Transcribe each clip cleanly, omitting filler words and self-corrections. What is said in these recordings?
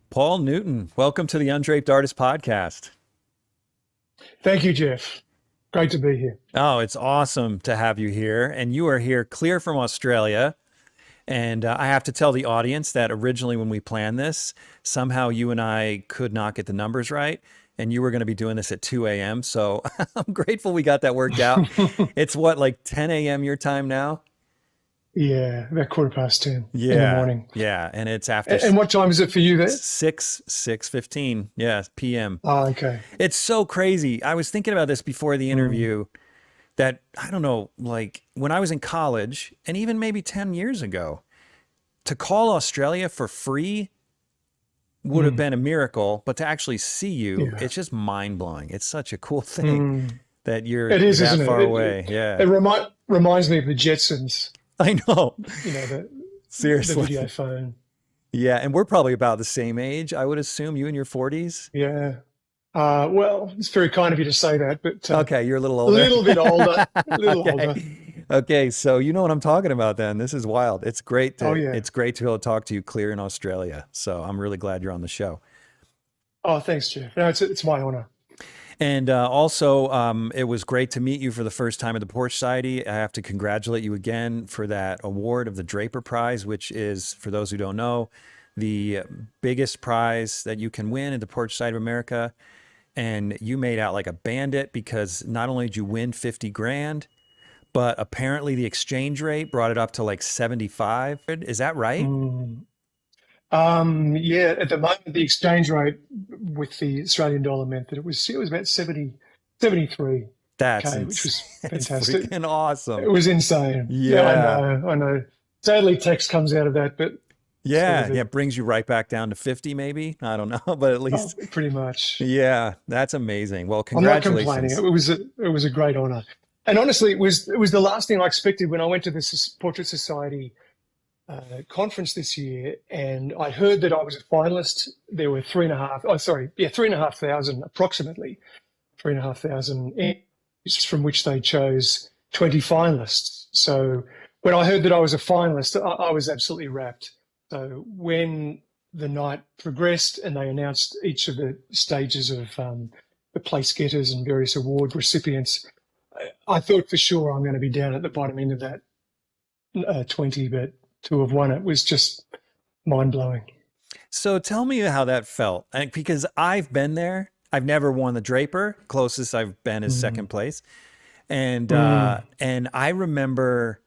Paul Newton, welcome to the Undraped Artist Podcast. Thank you, Jeff. Great to be here. Oh, it's awesome to have you here. And you are here clear from Australia. And I have to tell the audience that originally when we planned this, somehow you and I could not get the numbers right. And you were going to be doing this at 2 a.m. So I'm grateful we got that worked out. It's what, like 10 a.m. your time now? Yeah, about 10:15 in the morning. Yeah, and it's after. And what time is it for you there? 6:15. Yeah, p.m. Oh, okay. It's so crazy. I was thinking about this before the interview that, I don't know, like when I was in college and even maybe 10 years ago, to call Australia for free would have been a miracle, but to actually see you, it's just mind blowing. It's such a cool thing that you're that far away. It reminds me of the Jetsons. I know. You know, seriously, the video phone. Yeah, and we're probably about the same age, I would assume. You in your 40s? Yeah. Well, it's very kind of you to say that, but okay, you're a little older. A little bit older. Older. Okay, so you know what I'm talking about then. This is wild. It's great to it's great to be able to talk to you clear in Australia. So I'm really glad you're on the show. Oh, thanks, Jeff. No, it's my honor. And also, it was great to meet you for the first time at the Porch Society. I have to congratulate you again for that award of the Draper Prize, which is, for those who don't know, the biggest prize that you can win at the Porch Society of America. And you made out like a bandit because not only did you win 50 grand, but apparently the exchange rate brought it up to like 75. Is that right? Yeah, at the moment, the exchange rate with the Australian dollar meant that it was about 73. That's which was fantastic. Freaking awesome. It was insane. Yeah, I know. Sadly, tax comes out of that, but it brings you right back down to 50, maybe. I don't know, but at least pretty much. Yeah, that's amazing. Well, congratulations. I'm not complaining. It was a great honor, and honestly, it was the last thing I expected when I went to this Portrait Society conference this year, and I heard that I was a finalist. There were 3,500, approximately 3,500 from which they chose 20 finalists. So when I heard that I was a finalist, I was absolutely rapt. So when the night progressed and they announced each of the stages of the place getters and various award recipients, I thought for sure I'm going to be down at the bottom end of that 20, but to have won it was just mind-blowing. So tell me how that felt, because I've been there. I've never won the Draper. Closest I've been is second place. And I remember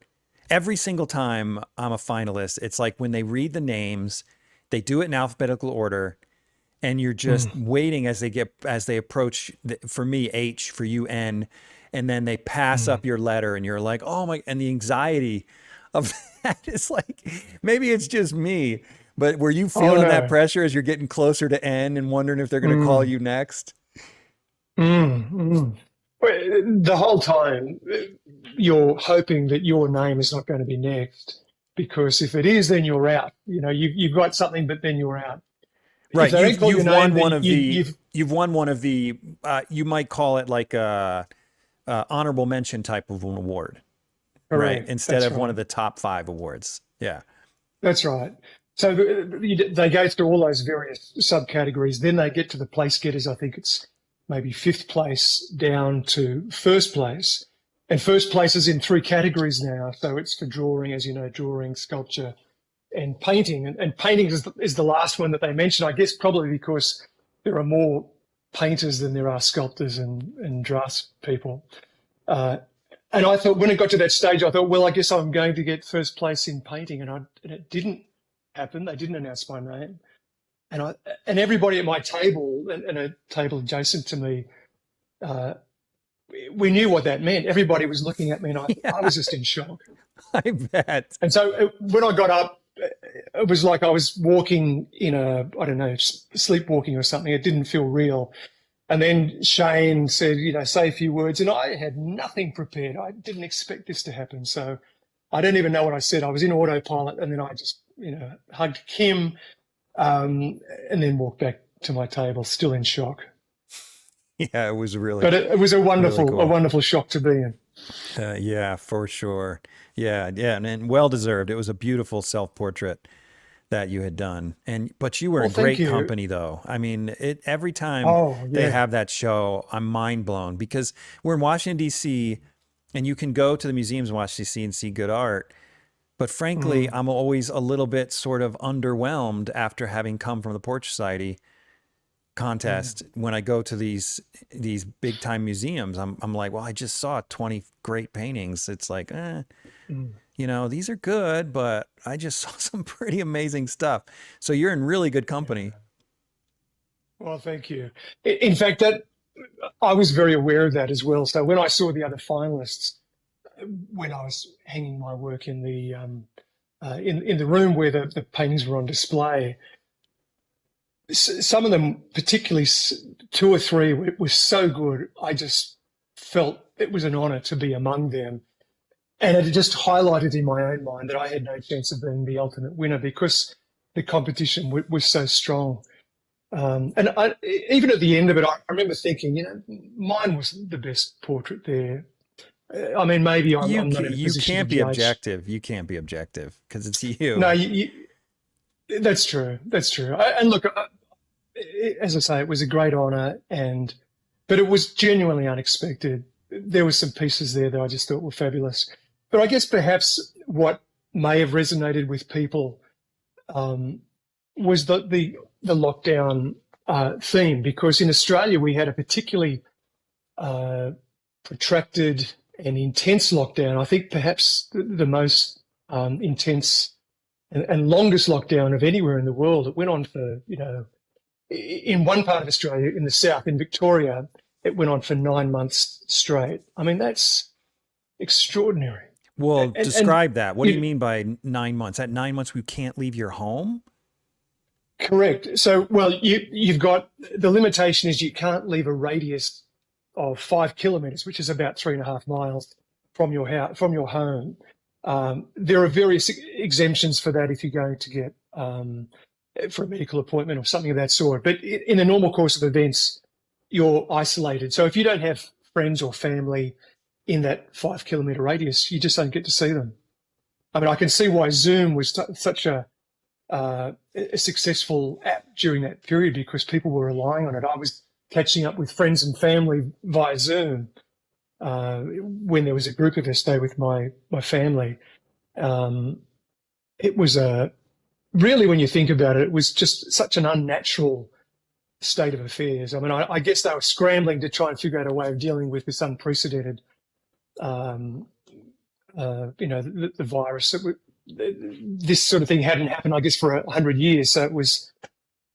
every single time I'm a finalist, it's like when they read the names, they do it in alphabetical order, and you're just waiting as they approach, for me, H, for you, N, and then they pass up your letter, and you're like, oh my, and the anxiety of that is like, maybe it's just me, but were you feeling that pressure as you're getting closer to N and wondering if they're going to call you next? The whole time you're hoping that your name is not going to be next, because if it is, then you're out. You know, you've got something, but then you're out. Right. You've won one of the, you might call it like a honorable mention type of an award. Right, instead of one of the top 5 awards. Yeah. That's right. So they go through all those various subcategories. Then they get to the place getters. I think it's maybe 5th place down to 1st place. And 1st place is in 3 categories now. So it's for drawing, as you know, drawing, sculpture, and painting. And painting is the last one that they mention, I guess probably because there are more painters than there are sculptors and drafts people. And I thought, when it got to that stage, I thought, well, I guess I'm going to get 1st place in painting. And it didn't happen. They didn't announce my name. And everybody at my table and a table adjacent to me, we knew what that meant. Everybody was looking at me, and I was just in shock. I bet. And so when I got up, it was like I was walking in sleepwalking or something. It didn't feel real. And then Shane said, say a few words, and I had nothing prepared. I didn't expect this to happen. So I don't even know what I said. I was in autopilot, and then I just hugged Kim, and then walked back to my table, still in shock. Yeah, it was really, But it was a wonderful, really cool. a wonderful shock to be in. Yeah, for sure. Yeah, yeah, and well deserved. It was a beautiful self-portrait that you had done. But you were Well, in thank great you. company though. I mean, every time Oh, they yeah. have that show, I'm mind blown because we're in Washington D.C. and you can go to the museums in Washington D.C. and see good art. But frankly, I'm always a little bit sort of underwhelmed after having come from the Portrait Society contest. When I go to these big time museums, I'm like, well, I just saw 20 great paintings. It's like, these are good, but I just saw some pretty amazing stuff. So you're in really good company. Well, thank you. In fact, that I was very aware of that as well. So when I saw the other finalists, when I was hanging my work in the in the room where the paintings were on display, some of them, particularly 2 or 3, were so good. I just felt it was an honour to be among them. And it just highlighted in my own mind that I had no chance of being the ultimate winner because the competition was so strong. And even at the end of it, I remember thinking, mine was the best portrait there. I mean, maybe I'm not in a position can't to be judge. objective. You can't be objective because it's you. No, that's true. That's true. And look, as I say, it was a great honour, but it was genuinely unexpected. There were some pieces there that I just thought were fabulous. But I guess perhaps what may have resonated with people was the lockdown theme, because in Australia we had a particularly protracted and intense lockdown. I think perhaps the most intense and longest lockdown of anywhere in the world. It went on for, in one part of Australia, in the south, in Victoria, it went on for 9 months straight. I mean, that's extraordinary. Well, describe that. What do you mean by 9 months? At 9 months, we can't leave your home? Correct. So, well, you've got the limitation is you can't leave a radius of 5 kilometres, which is about 3.5 miles from your house, from your home. There are various exemptions for that if you're going to get for a medical appointment or something of that sort. But in the normal course of events, you're isolated. So if you don't have friends or family in that 5 kilometre radius, you just don't get to see them. I mean, I can see why Zoom was such a successful app during that period, because people were relying on it. I was catching up with friends and family via Zoom when there was a group of us there with my family. It was really, when you think about it, it was just such an unnatural state of affairs. I mean, I guess they were scrambling to try and figure out a way of dealing with this unprecedented, the virus. This sort of thing hadn't happened, I guess, for 100 years. So it was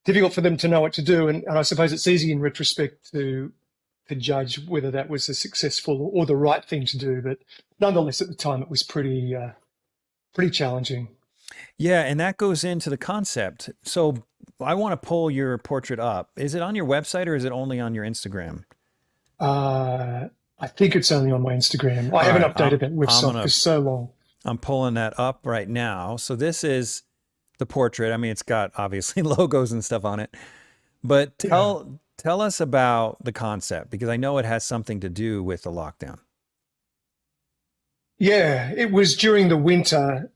difficult for them to know what to do. And I suppose it's easy in retrospect to judge whether that was a successful or the right thing to do. But nonetheless, at the time, it was pretty challenging. Yeah, and that goes into the concept. So I want to pull your portrait up. Is it on your website or is it only on your Instagram? I think it's only on my Instagram. I haven't updated that website for so long. I'm pulling that up right now. So this is the portrait. I mean, it's got obviously logos and stuff on it, but tell us about the concept, because I know it has something to do with the lockdown. Yeah, it was during the winter.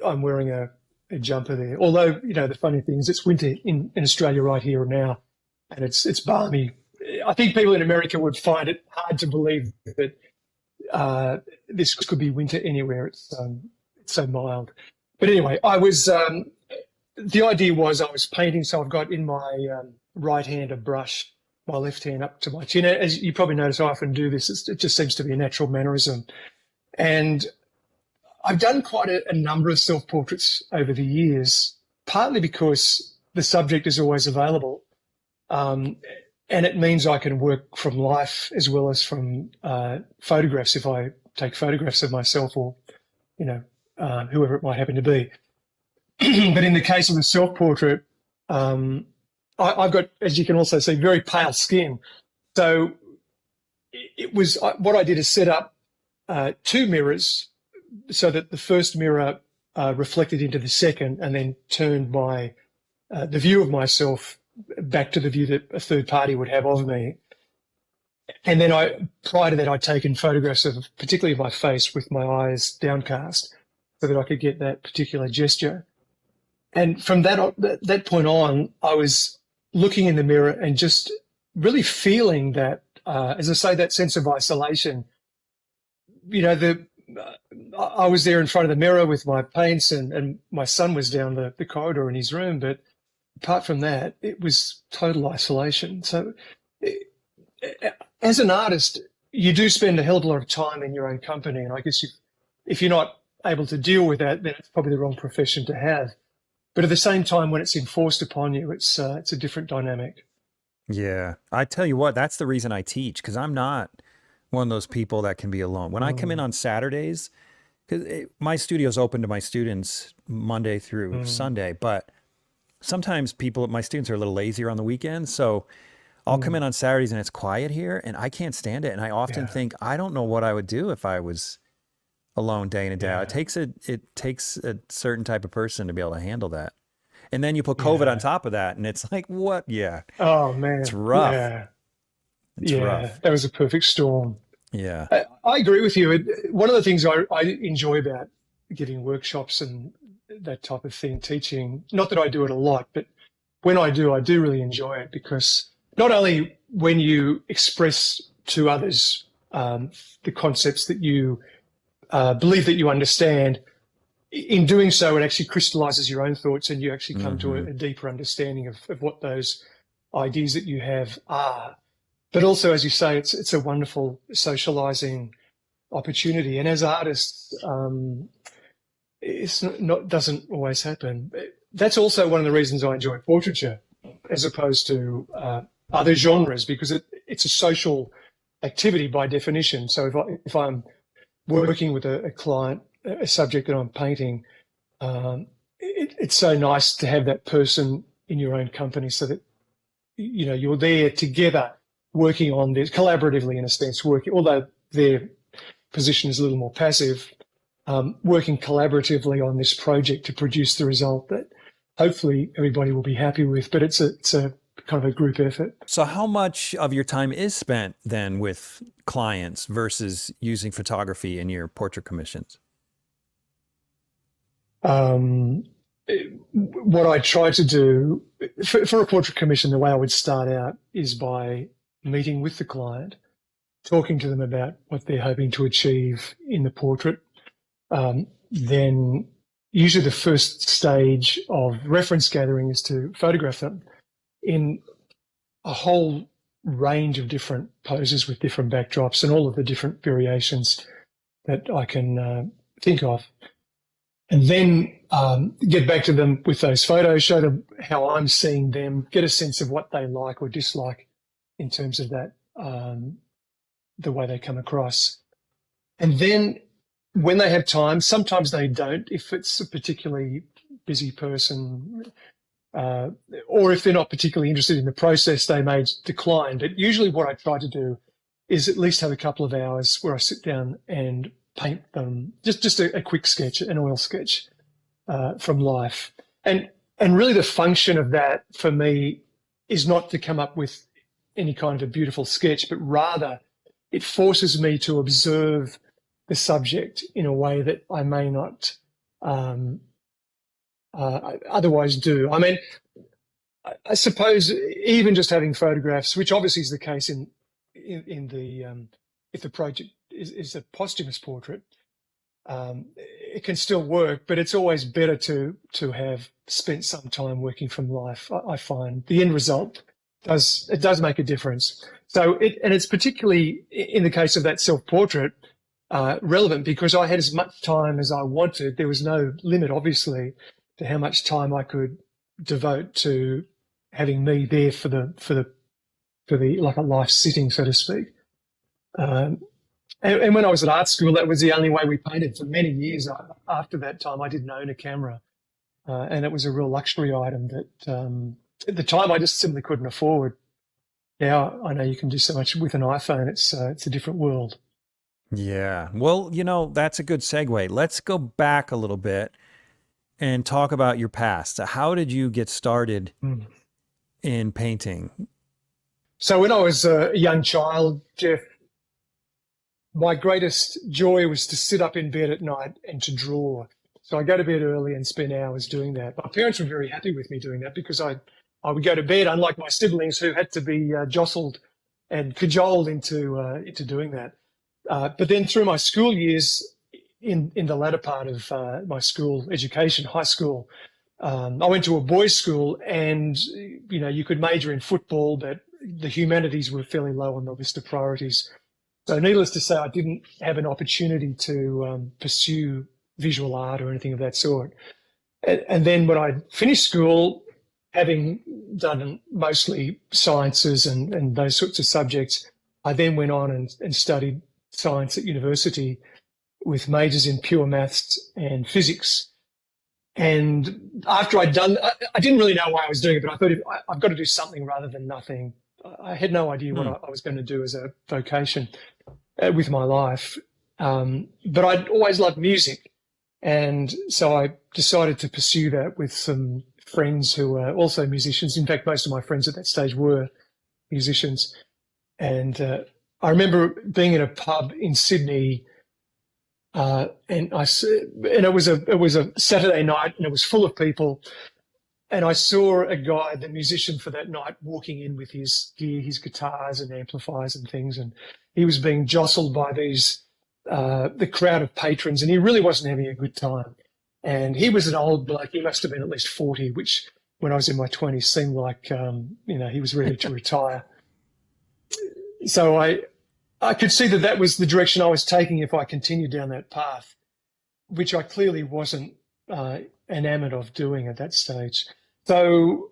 I'm wearing a jumper there. Although, the funny thing is it's winter in Australia right here and now, and it's balmy. I think people in America would find it hard to believe that this could be winter anywhere. It's so mild. But anyway, the idea was I was painting, so I've got in my right hand a brush, my left hand up to my chin. As you probably notice, I often do this. It just seems to be a natural mannerism. And I've done quite a number of self-portraits over the years, partly because the subject is always available. And it means I can work from life as well as from photographs if I take photographs of myself or, whoever it might happen to be. But in the case of the self-portrait, I've got, as you can also see, very pale skin. So what I did is set up 2 mirrors so that the first mirror reflected into the second, and then turned my the view of myself back to the view that a third party would have of me. And then prior to that, I'd taken photographs of particularly my face with my eyes downcast so that I could get that particular gesture. And from that point on, I was looking in the mirror and just really feeling that, as I say, that sense of isolation. You know, I was there in front of the mirror with my paints, and my son was down the corridor in his room. But apart from that, it was total isolation. So as an artist, you do spend a hell of a lot of time in your own company. And I guess if you're not able to deal with that, then it's probably the wrong profession to have. But at the same time, when it's enforced upon you, it's a different dynamic. Yeah. I tell you what, that's the reason I teach, because I'm not one of those people that can be alone. When I come in on Saturdays, because my studio's open to my students Monday through Sunday, but sometimes my students are a little lazier on the weekends. So I'll come in on Saturdays and it's quiet here and I can't stand it. And I often think, I don't know what I would do if I was alone day in and day out. It takes a certain type of person to be able to handle that. And then you put COVID on top of that and it's like, what? Yeah. Oh man. It's rough. Yeah. It's rough. That was a perfect storm. Yeah. I agree with you. One of the things I enjoy about giving workshops and that type of thing, teaching, not that I do it a lot, but when I do really enjoy it, because not only when you express to others the concepts that you believe that you understand, in doing so, it actually crystallizes your own thoughts and you actually come to a deeper understanding of what those ideas that you have are. But also, as you say, it's a wonderful socializing opportunity. And as artists, doesn't always happen. That's also one of the reasons I enjoy portraiture as opposed to other genres, because it's a social activity by definition. So if I'm working with a client, a subject that I'm painting, it's so nice to have that person in your own company, so that you're there together, working on this collaboratively in a sense, although their position is a little more passive, working collaboratively on this project to produce the result that hopefully everybody will be happy with. But it's a kind of a group effort. So how much of your time is spent then with clients versus using photography in your portrait commissions? What I try to do for a portrait commission, the way I would start out is by meeting with the client, talking to them about what they're hoping to achieve in the portrait. Then usually the first stage of reference gathering is to photograph them in a whole range of different poses with different backdrops and all of the different variations that I can think of. And then get back to them with those photos, show them how I'm seeing them, get a sense of what they like or dislike in terms of that, the way they come across. And then when they have time, sometimes they don't, if it's a particularly busy person, or if they're not particularly interested in the process, they may decline. But usually what I try to do is at least have a couple of hours where I sit down and paint them, just a quick sketch, an oil sketch from life. And really the function of that for me is not to come up with any kind of a beautiful sketch, but rather it forces me to observe the subject in a way that I may not otherwise do. I mean, I suppose even just having photographs, which obviously is the case in the if the project is a posthumous portrait, it can still work, but it's always better to have spent some time working from life. I find the end result does make a difference. So it's particularly in the case of that self-portrait relevant because I had as much time as I wanted. There was no limit, obviously, to how much time I could devote to having me there for the like a life sitting, so to speak. And when I was at art school, that was the only way we painted for many years. After that time, I didn't own a camera, and it was a real luxury item that at the time I just simply couldn't afford. Now I know you can do so much with an iPhone. It's a different world. Yeah. Well, that's a good segue. Let's go back a little bit. and talk about your past. How did you get started in painting? So when I was a young child, Jeff, my greatest joy was to sit up in bed at night and to draw. So I go to bed early and spend hours doing that. My parents were very happy with me doing that because I would go to bed, unlike my siblings who had to be jostled and cajoled into doing that. But then through my school years, in the latter part of my school education, high school, I went to a boys' school, and you could major in football, but the humanities were fairly low on the list of priorities. So needless to say, I didn't have an opportunity to pursue visual art or anything of that sort. And then when I finished school, having done mostly sciences and those sorts of subjects, I then went on and studied science at university with majors in pure maths and physics. And after I'd done, I didn't really know why I was doing it, but I thought I've got to do something rather than nothing. I had no idea what I was going to do as a vocation with my life. But I'd always loved music. And so I decided to pursue that with some friends who were also musicians. In fact, most of my friends at that stage were musicians. And I remember being in a pub in Sydney, and it was a Saturday night, and it was full of people. And I saw a guy, the musician for that night, walking in with his gear, his guitars and amplifiers and things, and he was being jostled by the crowd of patrons, and he really wasn't having a good time. And he was an old bloke; he must have been at least 40, which, when I was in my 20s, seemed like he was ready to retire. So I could see that was the direction I was taking if I continued down that path, which I clearly wasn't enamored of doing at that stage. So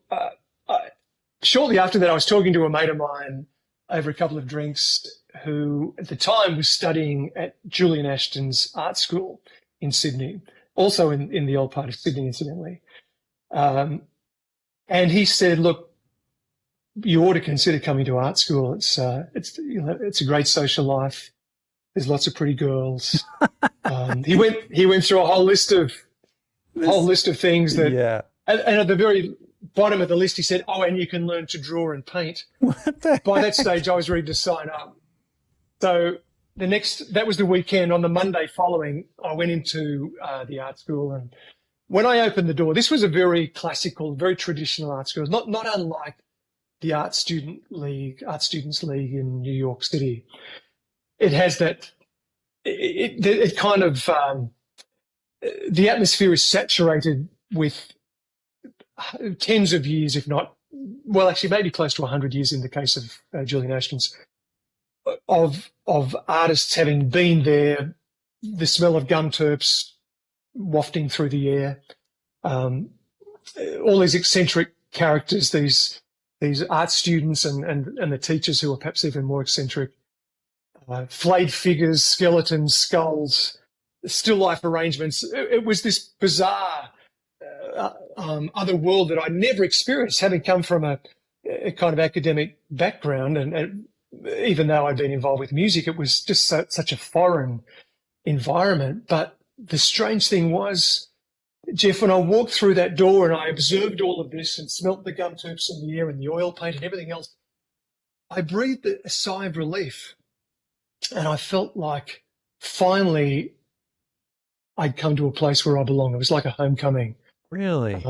shortly after that, I was talking to a mate of mine over a couple of drinks who at the time was studying at Julian Ashton's art school in Sydney, also in the old part of Sydney, incidentally. And he said, look, you ought to consider coming to art school. It's a great social life. There's lots of pretty girls. He went through a whole list of things that, yeah. And at the very bottom of the list, he said, "Oh, and you can learn to draw and paint." By that stage, I was ready to sign up. So that was the weekend. On the Monday following, I went into the art school, and when I opened the door, this was a very classical, very traditional art school, not unlike the Art Students League in New York City. It has that. It kind of the atmosphere is saturated with tens of years, if not, well, actually maybe close to 100 years in the case of Julian Ashton's, of artists having been there, the smell of gum terps wafting through the air, all these eccentric characters, these art students and the teachers who are perhaps even more eccentric, flayed figures, skeletons, skulls, still life arrangements. It was this bizarre other world that I'd never experienced, having come from a kind of academic background. And even though I'd been involved with music, it was just such a foreign environment. But the strange thing was, Jeff, when I walked through that door and I observed all of this and smelt the gum terps in the air and the oil paint and everything else, I breathed a sigh of relief. And I felt like finally I'd come to a place where I belong. It was like a homecoming. Really?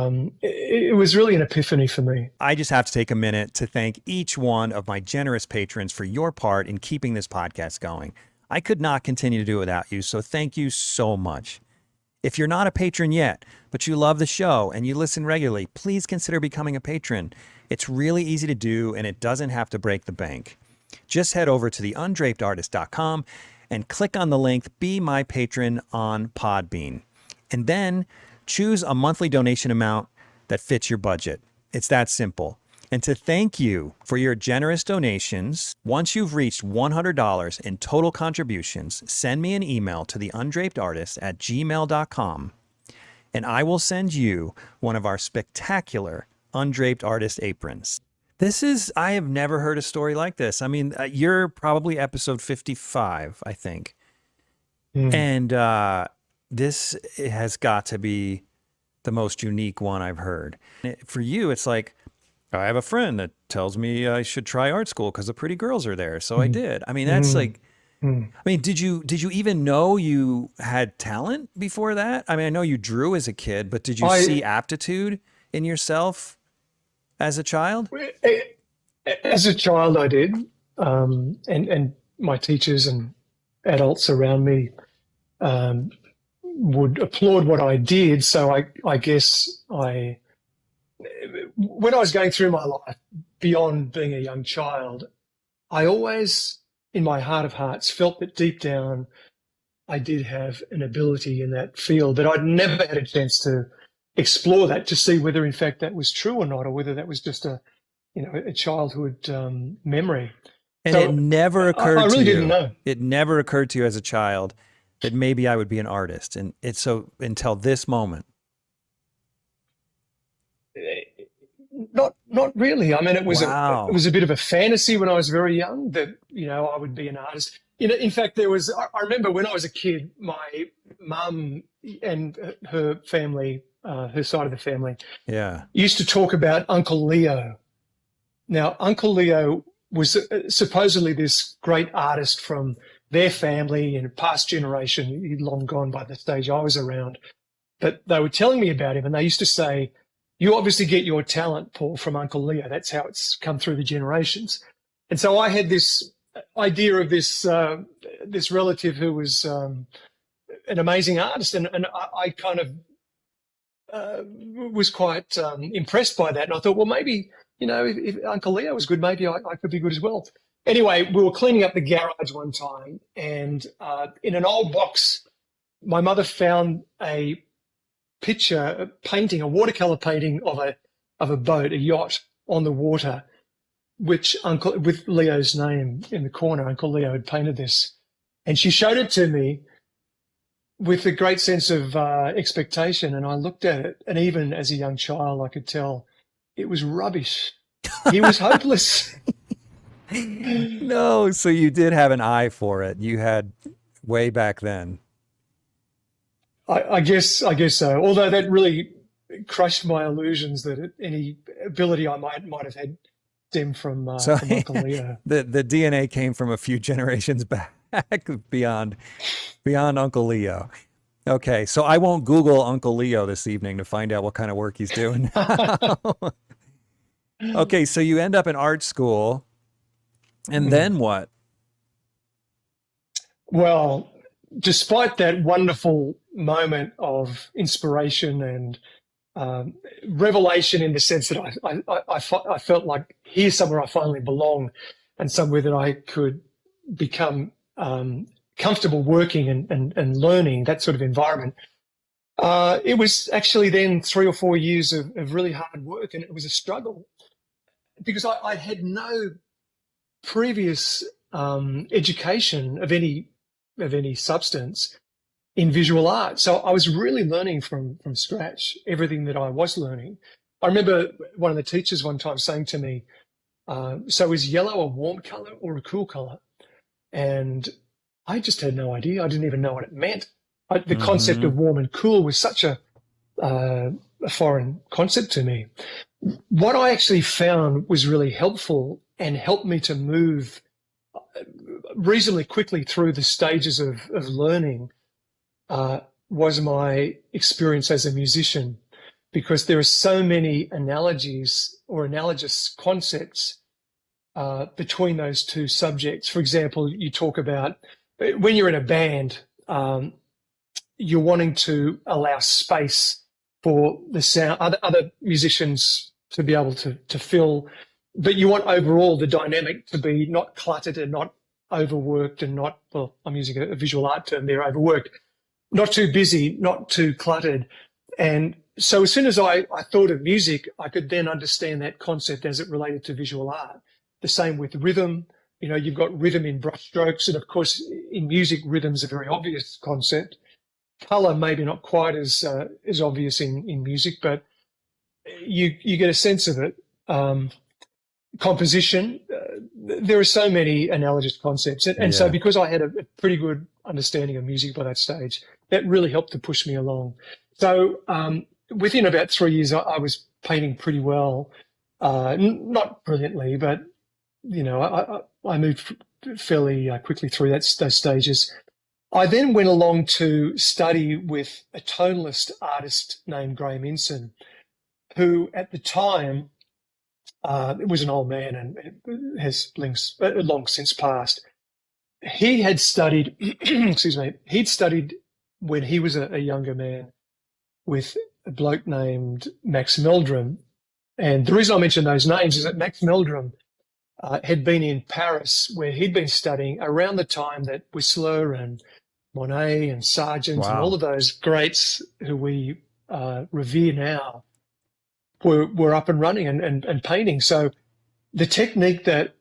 It was really an epiphany for me. I just have to take a minute to thank each one of my generous patrons for your part in keeping this podcast going. I could not continue to do it without you, so thank you so much. If you're not a patron yet, but you love the show and you listen regularly, please consider becoming a patron. It's really easy to do, and it doesn't have to break the bank. Just head over to theundrapedartist.com and click on the link Be My Patron on Podbean. And then choose a monthly donation amount that fits your budget. It's that simple. And to thank you for your generous donations, once you've reached $100 in total contributions, send me an email to theundrapedartist@gmail.com, and I will send you one of our spectacular Undraped Artist aprons. I have never heard a story like this. I mean, you're probably episode 55, I think. And this has got to be the most unique one I've heard. For you, it's like, I have a friend that tells me I should try art school because the pretty girls are there. So I did. I mean, that's like, I mean, did you even know you had talent before that? I mean, I know you drew as a kid, but did you see aptitude in yourself as a child? As a child, I did. And my teachers and adults around me would applaud what I did. So I guess when I was going through my life, beyond being a young child, I always, in my heart of hearts, felt that deep down I did have an ability in that field, but I'd never had a chance to explore that to see whether, in fact, that was true or not, or whether that was just a childhood memory. And so it never occurred I really to you. didn't know. It never occurred to you as a child that maybe I would be an artist, and it's so until this moment. Not really. I mean, it was Wow. it was a bit of a fantasy when I was very young that I would be an artist. In fact, I remember when I was a kid, my mum and her family, her side of the family, used to talk about Uncle Leo. Now, Uncle Leo was supposedly this great artist from their family in a past generation. He'd long gone by the stage I was around. But they were telling me about him, and they used to say, "You obviously get your talent, Paul, from Uncle Leo. That's how it's come through the generations." And so I had this idea of this relative who was an amazing artist, and I kind of was quite impressed by that. And I thought, well, maybe, if Uncle Leo was good, maybe I could be good as well. Anyway, we were cleaning up the garage one time, and in an old box, my mother found a painting, a watercolor painting of a boat, a yacht on the water, with Leo's name in the corner. Uncle Leo had painted this, and she showed it to me with a great sense of expectation. And I looked at it, and even as a young child, I could tell it was rubbish. He was hopeless. No, so you did have an eye for it. You had way back then. I guess so. Although that really crushed my illusions that any ability I might have had stemmed from Uncle Leo. The DNA came from a few generations back beyond Uncle Leo. Okay, so I won't Google Uncle Leo this evening to find out what kind of work he's doing. Okay, so you end up in art school, and then what? Well, despite that wonderful moment of inspiration and revelation, in the sense that I felt like here's somewhere I finally belong, and somewhere that I could become comfortable working and learning, that sort of environment. It was actually then 3 or 4 years of really hard work, and it was a struggle because I had no previous education of any substance in visual art. So I was really learning from scratch everything that I was learning. I remember one of the teachers one time saying to me, "So is yellow a warm color or a cool color?" And I just had no idea. I didn't even know what it meant. The concept of warm and cool was such a foreign concept to me. What I actually found was really helpful and helped me to move reasonably quickly through the stages of learning was my experience as a musician, because there are so many analogies or analogous concepts between those two subjects. For example, you talk about when you're in a band, you're wanting to allow space for the sound, other musicians to be able to fill, but you want overall the dynamic to be not cluttered and not overworked and not, well, I'm using a visual art term there, overworked, not too busy, not too cluttered. And so as soon as I thought of music, I could then understand that concept as it related to visual art. The same with rhythm. You've got rhythm in brushstrokes, and of course in music, rhythm's a very obvious concept. Color maybe not quite as obvious in music, but you get a sense of it. Composition, there are so many analogous concepts, and so because I had a pretty good understanding of music by that stage, that really helped to push me along. So within about 3 years, I was painting pretty well. Not brilliantly, but, I moved fairly quickly through those stages. I then went along to study with a tonalist artist named Graham Inson, who at the time was an old man and has long since passed. He had studied, excuse me, he'd studied when he was a younger man with a bloke named Max Meldrum. And the reason I mention those names is that Max Meldrum had been in Paris, where he'd been studying around the time that Whistler and Monet and Sargent and all of those greats who we revere now were up and running and painting. So the technique that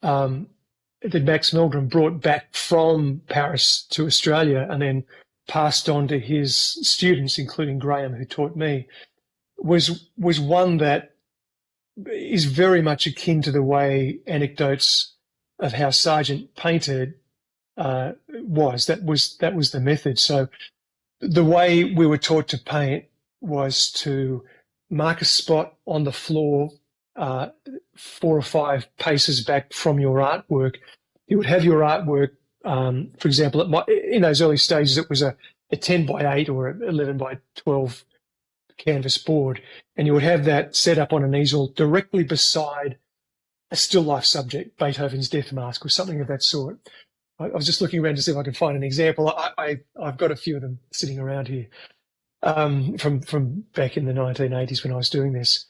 Max Meldrum brought back from Paris to Australia and then passed on to his students, including Graham, who taught me, was one that is very much akin to the way anecdotes of how Sargent painted was. That was the method. So the way we were taught to paint was to mark a spot on the floor 4 or 5 paces back from your artwork. You would have your artwork, for example, in those early stages, it was a 10 by 8 or 11 by 12 canvas board, and you would have that set up on an easel directly beside a still life subject, Beethoven's Death Mask or something of that sort. I was just looking around to see if I could find an example. I've got a few of them sitting around here from back in the 1980s when I was doing this.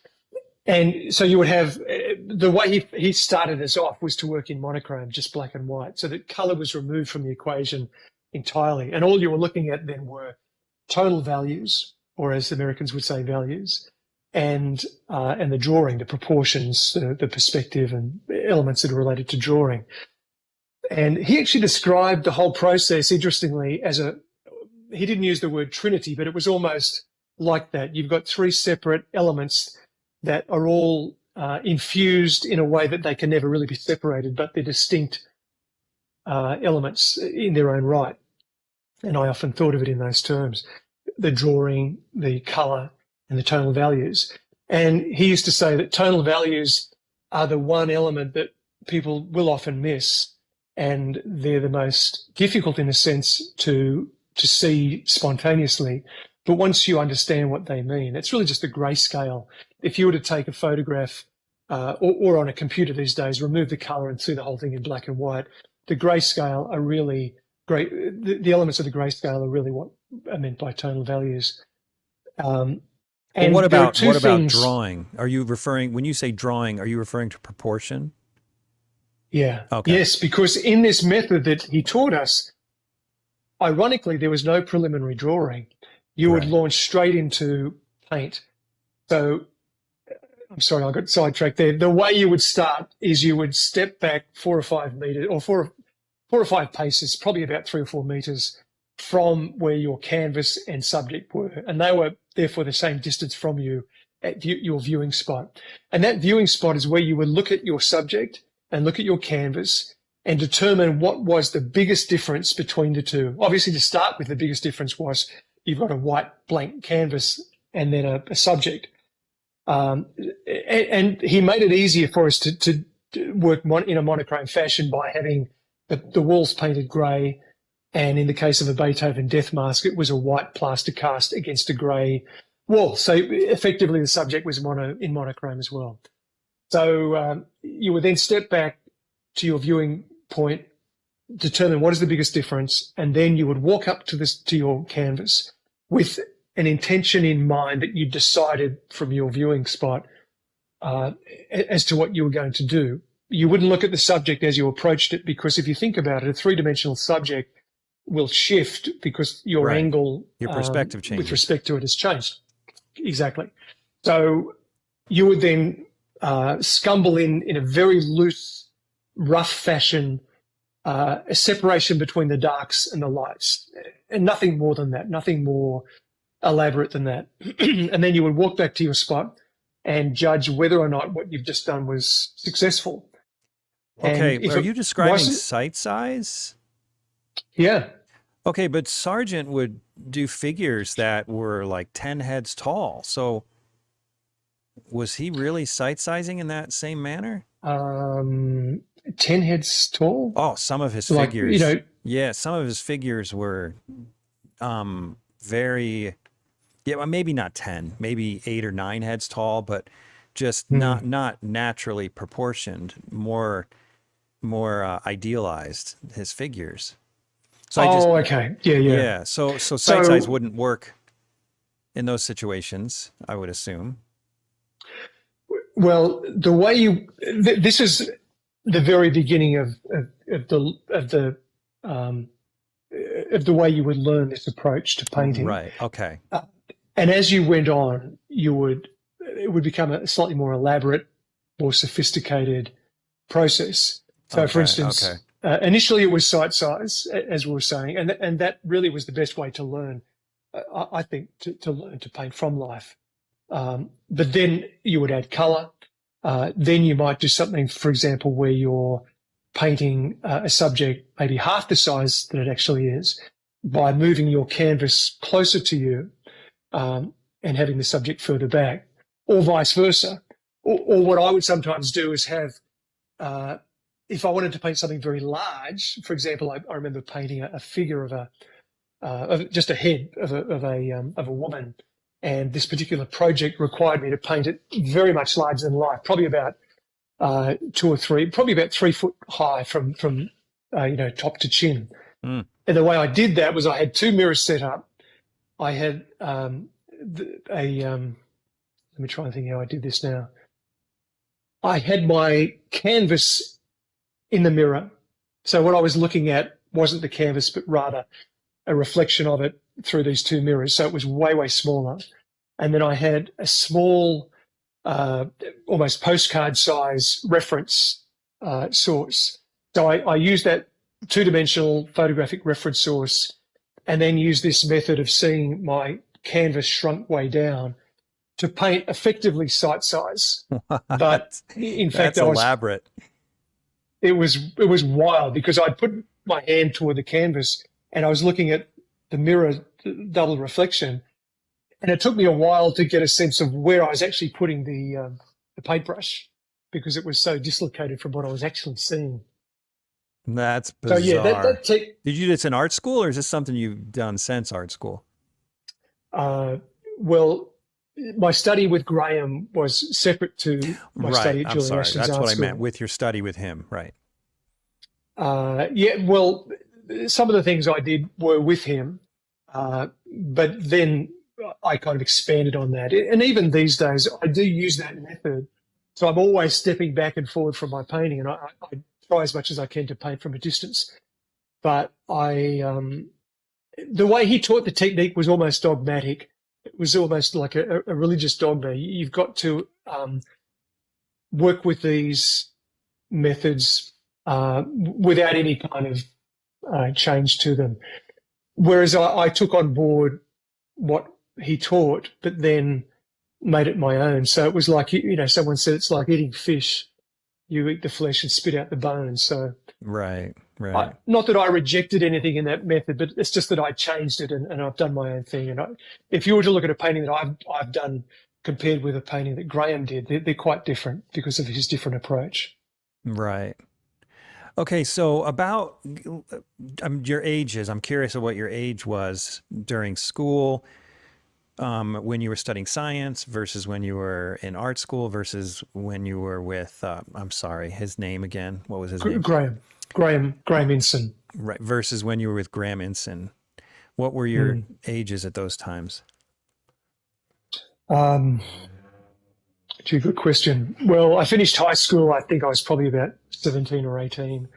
And so you would have, the way he started us off was to work in monochrome, just black and white, so that colour was removed from the equation entirely. And all you were looking at then were tonal values, or as Americans would say, values, and the drawing, the proportions, the perspective and elements that are related to drawing. And he actually described the whole process, interestingly, he didn't use the word trinity, but it was almost like that. You've got 3 separate elements that are all infused in a way that they can never really be separated, but they're distinct elements in their own right. And I often thought of it in those terms: the drawing, the colour, and the tonal values. And he used to say that tonal values are the one element that people will often miss, and they're the most difficult in a sense to see spontaneously. But once you understand what they mean, it's really just the grayscale. If you were to take a photograph or on a computer these days, remove the colour and see the whole thing in black and white, the grayscale are really great. The elements of the grayscale are really what are meant by tonal values. And what about drawing? Are you referring, when you say drawing, are you referring to proportion? Yeah. Okay. Yes, because in this method that he taught us, ironically, there was no preliminary drawing. You would launch straight into paint. So, I'm sorry, I got sidetracked there. The way you would start is you would step back 4 or 5 meters, or 4 or 5 paces, probably about 3 or 4 meters from where your canvas and subject were. And they were therefore the same distance from you at your viewing spot. And that viewing spot is where you would look at your subject and look at your canvas and determine what was the biggest difference between the two. Obviously, to start with, the biggest difference was you've got a white blank canvas and then a subject. And he made it easier for us to work in a monochrome fashion by having the walls painted grey. And in the case of a Beethoven Death Mask, it was a white plaster cast against a grey wall. So effectively, the subject was in monochrome as well. So you would then step back to your viewing point, determine what is the biggest difference, and then you would walk up to your canvas with an intention in mind that you decided from your viewing spot as to what you were going to do. You wouldn't look at the subject as you approached it, because if you think about it, a 3-dimensional subject will shift because your angle, your perspective changes with respect to it has changed. Exactly. So you would then scumble in a very loose, rough fashion, a separation between the darks and the lights, and nothing more than that, nothing more elaborate than that. And then you would walk back to your spot and judge whether or not what you've just done was successful. Okay, are you describing site size? Yeah. Okay, but Sargent would do figures that were like 10 heads tall. So was he really sight sizing in that same manner? 10 heads tall. Oh, some of his Like, figures. Yeah, some of his figures were very, yeah, well, maybe not 10, maybe 8 or 9 heads tall, but just not naturally proportioned, more idealized, his figures. So okay. Yeah. yeah. So sight size wouldn't work in those situations, I would assume. Well, the way this is the very beginning of the way you would learn this approach to painting. Right. Okay. And as you went on, it would become a slightly more elaborate, more sophisticated process. So, for instance, initially it was sight size, as we were saying, and that really was the best way to learn, I think, to learn to paint from life. But then you would add colour. Then you might do something, for example, where you're painting a subject maybe half the size that it actually is by moving your canvas closer to you and having the subject further back, or vice versa. Or what I would sometimes do is have, if I wanted to paint something very large, for example, I remember painting a figure of just a head of a woman. And this particular project required me to paint it very much larger than life, probably about 2 or 3, probably about 3 foot high from top to chin. And the way I did that was I had 2 mirrors set up. I had let me try and think how I did this now. I had my canvas in the mirror. So what I was looking at wasn't the canvas, but rather a reflection of it through these 2 mirrors. So it was way, way smaller. And then I had a small, almost postcard size reference source. So I used that 2-dimensional photographic reference source and then used this method of seeing my canvas shrunk way down to paint effectively sight size. But in fact, that's elaborate. It was wild because I'd put my hand toward the canvas and I was looking at the mirror double reflection, and it took me a while to get a sense of where I was actually putting the paintbrush because it was so dislocated from what I was actually seeing. That's bizarre. So yeah, did you do this in art school, or is this something you've done since art school? Well, my study with Graham was separate to my study at Julian Ashton's That's art what school. I meant with your study with him, right? Yeah, well, some of the things I did were with him, but then I kind of expanded on that. And even these days, I do use that method. So I'm always stepping back and forward from my painting, and I try as much as I can to paint from a distance. But the way he taught the technique was almost dogmatic. It was almost like a religious dogma. You've got to work with these methods without any kind of change to them. Whereas I took on board what he taught, but then made it my own. So it was like, someone said it's like eating fish. You eat the flesh and spit out the bones. So right. Not that I rejected anything in that method, but it's just that I changed it and I've done my own thing. And if you were to look at a painting that I've done compared with a painting that Graham did, they're quite different because of his different approach. Right. Okay, so about your ages, I'm curious of what your age was during school, when you were studying science versus when you were in art school versus when you were with, I'm sorry, his name again. What was his name? Graham Inson. Right, versus when you were with Graham Inson. What were your ages at those times? Good question. Well, I finished high school, I think I was probably about 17 or 18.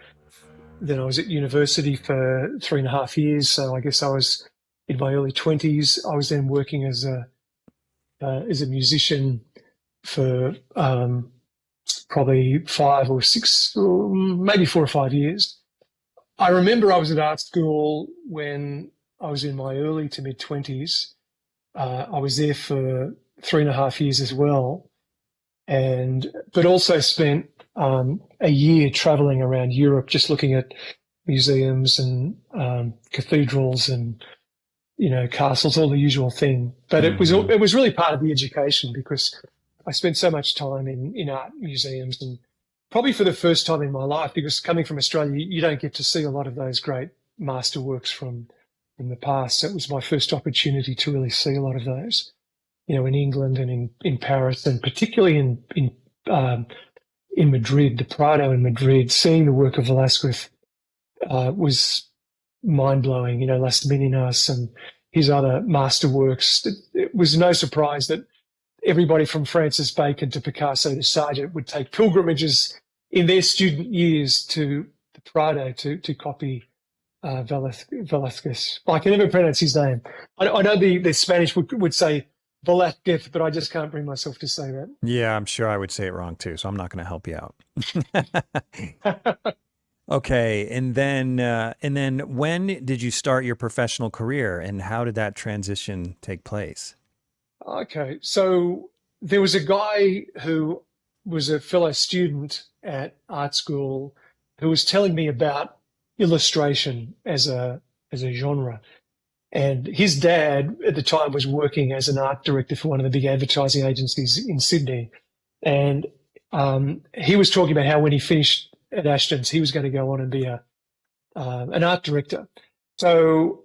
Then I was at university for 3.5 years, so I guess I was in my early 20s. I was then working as a musician for probably 5 or 6, or maybe 4 or 5 years. I remember I was at art school when I was in my early to mid-20s. I was there for 3.5 years as well. But also spent a year traveling around Europe, just looking at museums and cathedrals and, castles, all the usual thing. But it was really part of the education, because I spent so much time in art museums, and probably for the first time in my life, because coming from Australia, you don't get to see a lot of those great masterworks from the past. So it was my first opportunity to really see a lot of those, in England and in Paris, and particularly in Madrid, the Prado in Madrid. Seeing the work of Velázquez was mind-blowing. Las Meninas and his other masterworks. It was no surprise that everybody from Francis Bacon to Picasso to Sargent would take pilgrimages in their student years to the Prado to copy Velázquez. I can never pronounce his name. I know the Spanish would say Velázquez, but I just can't bring myself to say that. Yeah, I'm sure I would say it wrong too, so I'm not going to help you out. Okay, and then when did you start your professional career, and how did that transition take place? Okay, so there was a guy who was a fellow student at art school who was telling me about illustration as a genre. And his dad at the time was working as an art director for one of the big advertising agencies in Sydney. And he was talking about how when he finished at Ashton's, he was going to go on and be an art director. So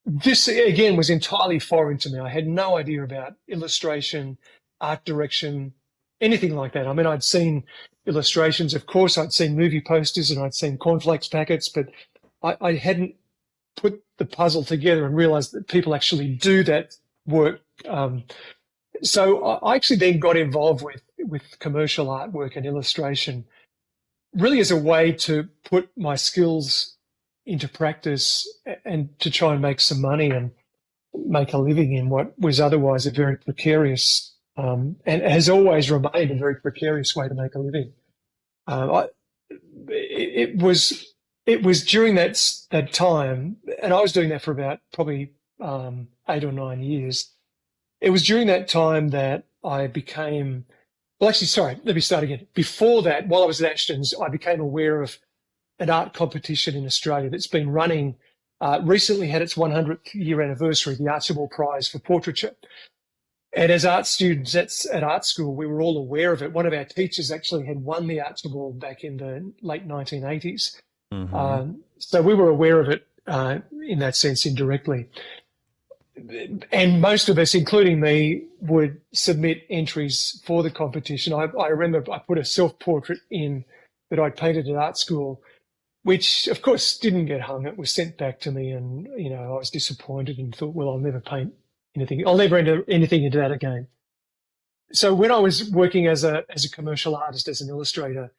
this, again, was entirely foreign to me. I had no idea about illustration, art direction, anything like that. I mean, I'd seen illustrations, of course, I'd seen movie posters and I'd seen cornflakes packets, but I hadn't put the puzzle together and realized that people actually do that work. So I actually then got involved with commercial artwork and illustration, really as a way to put my skills into practice and to try and make some money and make a living in what was otherwise a very precarious and has always remained a very precarious way to make a living. It was during that time, and I was doing that for about probably 8 or 9 years. It was during that time that I became, well, actually, sorry, let me start again. Before that, while I was at Ashton's, I became aware of an art competition in Australia that's been running, recently had its 100th year anniversary, the Archibald Prize for Portraiture. And as art students at art school, we were all aware of it. One of our teachers actually had won the Archibald back in the late 1980s. Mm-hmm. So we were aware of it in that sense indirectly. And most of us, including me, would submit entries for the competition. I remember I put a self-portrait in that I'd painted at art school, which of course didn't get hung. It was sent back to me, and I was disappointed and thought, well, I'll never paint anything. I'll never enter anything into that again. So when I was working as a commercial artist, as an illustrator,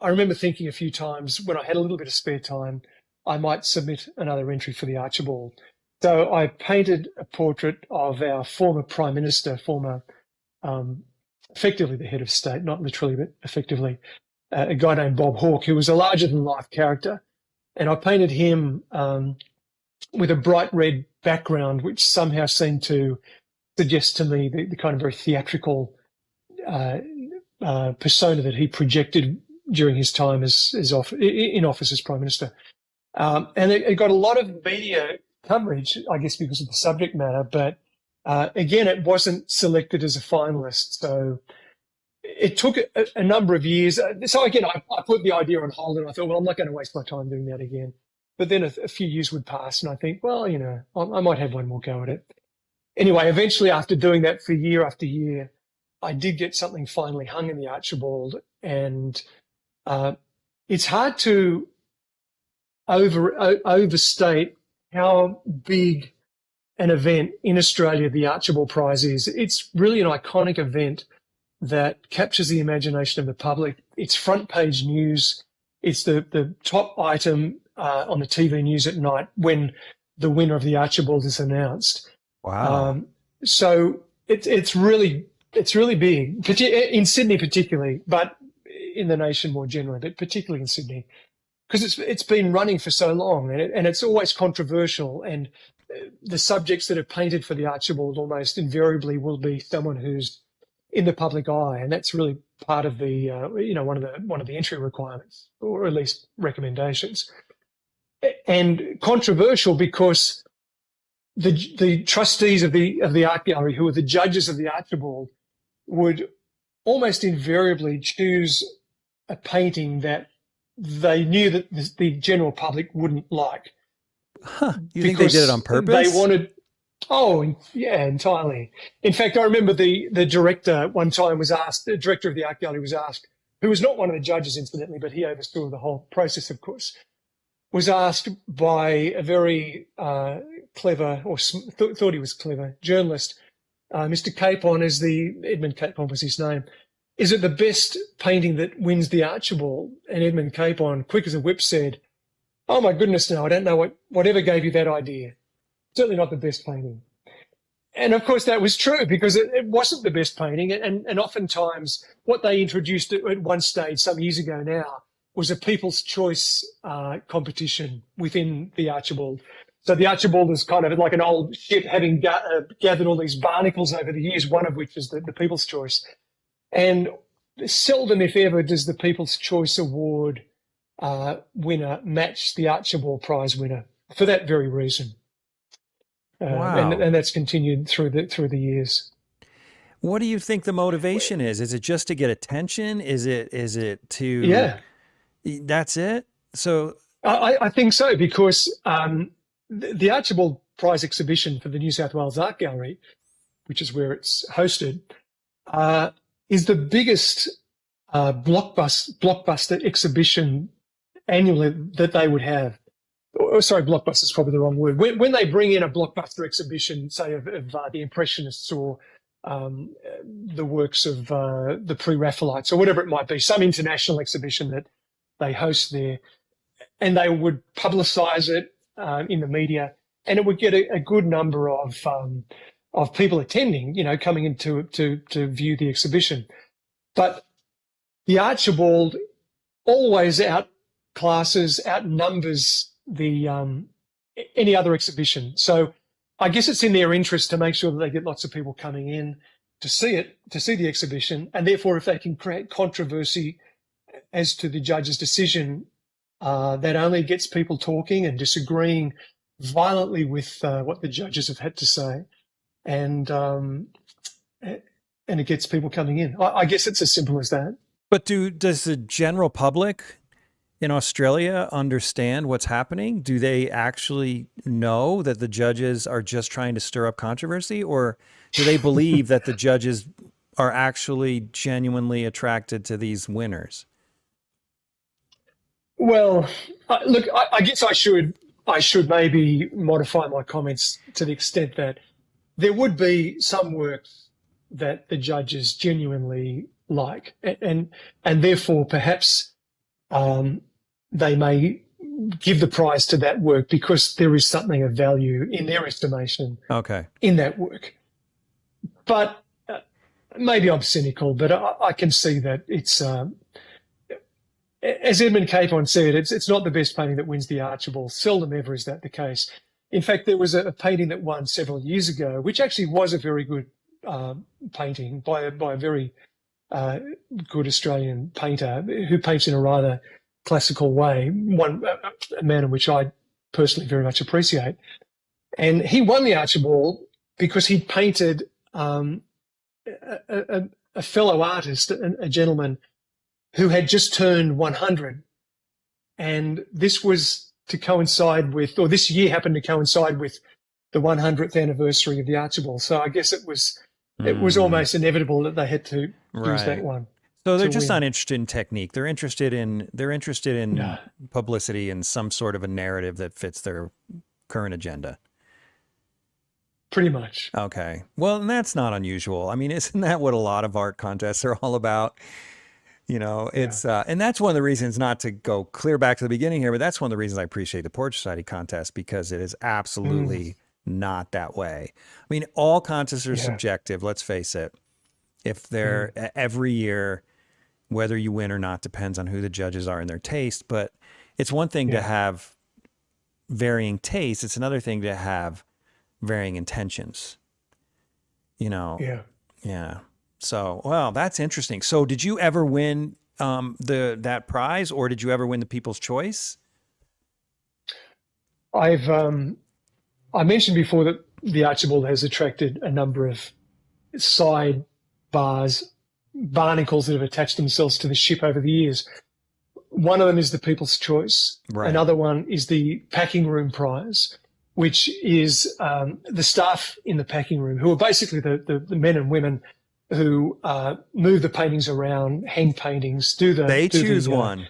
I remember thinking a few times when I had a little bit of spare time, I might submit another entry for the Archibald. So I painted a portrait of our former Prime Minister, effectively the head of state, not literally, but effectively, a guy named Bob Hawke, who was a larger-than-life character. And I painted him with a bright red background, which somehow seemed to suggest to me the kind of very theatrical persona that he projected during his time in office as Prime Minister. And it got a lot of media coverage, I guess, because of the subject matter. But again, it wasn't selected as a finalist. So it took a number of years. So again, I put the idea on hold, and I thought, well, I'm not going to waste my time doing that again. But then a few years would pass, and I think, well, I might have one more go at it. Anyway, eventually, after doing that for year after year, I did get something finally hung in the Archibald, and it's hard to overstate how big an event in Australia the Archibald Prize is. It's really an iconic event that captures the imagination of the public. It's front page news. It's the top item on the TV news at night when the winner of the Archibald is announced. Wow. So it's really big, in Sydney particularly, but in the nation more generally, but particularly in Sydney, because it's been running for so long, and it's always controversial, and the subjects that are painted for the Archibald almost invariably will be someone who's in the public eye, and that's really part of the one of the entry requirements, or at least recommendations. and controversial because the trustees of the art gallery, who are the judges of the Archibald, would almost invariably choose a painting that they knew that the general public wouldn't like. Huh. You think they did it on purpose? They wanted, oh, yeah, entirely. In fact, I remember the director one time was asked, the director of the art gallery was asked, who was not one of the judges, incidentally, but he oversaw the whole process, of course, was asked by a very clever, or thought he was clever, journalist, Mr. Capon, Edmund Capon was his name, is it the best painting that wins the Archibald? And Edmund Capon, quick as a whip, said, oh my goodness, no, I don't know whatever gave you that idea. Certainly not the best painting. And of course that was true because it wasn't the best painting. And oftentimes what they introduced at one stage some years ago now was a People's Choice competition within the Archibald. So the Archibald is kind of like an old ship having gathered all these barnacles over the years, one of which is the People's Choice. And seldom, if ever, does the People's Choice Award winner match the Archibald Prize winner for that very reason. Wow. And that's continued through the years. What do you think the motivation is? Is it just to get attention? Is it to? Yeah, that's it. So I think so because the Archibald Prize exhibition for the New South Wales Art Gallery, which is where it's hosted, is the biggest blockbuster exhibition annually that they would have. Sorry, blockbuster is probably the wrong word. When they bring in a blockbuster exhibition, say of the Impressionists or the works of the Pre-Raphaelites or whatever it might be, some international exhibition that they host there, and they would publicise it in the media, and it would get a good number of people attending, coming in to view the exhibition. But the Archibald always outnumbers any other exhibition. So I guess it's in their interest to make sure that they get lots of people coming in to see the exhibition, and therefore if they can create controversy as to the judge's decision, that only gets people talking and disagreeing violently with what the judges have had to say, and it gets people coming in. I guess it's as simple as that. But does the general public in Australia understand what's happening? Do they actually know that the judges are just trying to stir up controversy, or do they believe that the judges are actually genuinely attracted to these winners? Well, look, I guess I should maybe modify my comments to the extent that there would be some works that the judges genuinely like, and therefore perhaps they may give the prize to that work because there is something of value in their estimation in that work. But maybe I'm cynical, but I can see that it's, as Edmund Capon said, it's not the best painting that wins the Archibald. Seldom ever is that the case. In fact, there was a painting that won several years ago, which actually was a very good painting by a very good Australian painter who paints in a rather classical way, a manner which I personally very much appreciate. And he won the Archibald because he painted a fellow artist, a gentleman who had just turned 100. And this was to coincide with, or this year happened to coincide with the 100th anniversary of the Archibald. So I guess it was almost inevitable that they had to use that one. So they're just not interested in technique. They're interested in publicity and some sort of a narrative that fits their current agenda. Pretty much. Okay. Well, and that's not unusual. I mean, isn't that what a lot of art contests are all about? It's and that's one of the reasons, not to go clear back to the beginning here, but that's one of the reasons I appreciate the Portrait Society contest, because it is absolutely not that way. I mean, all contests are subjective. Let's face it. If they're every year, whether you win or not depends on who the judges are and their taste. But it's one thing to have varying tastes. It's another thing to have varying intentions. Yeah. So, well, that's interesting. So did you ever win that prize, or did you ever win the People's Choice? I mentioned before that the Archibald has attracted a number of side bars, barnacles that have attached themselves to the ship over the years. One of them is the People's Choice. Right. Another one is the Packing Room Prize, which is the staff in the packing room, who are basically the men and women who move the paintings around, hang paintings, They choose one.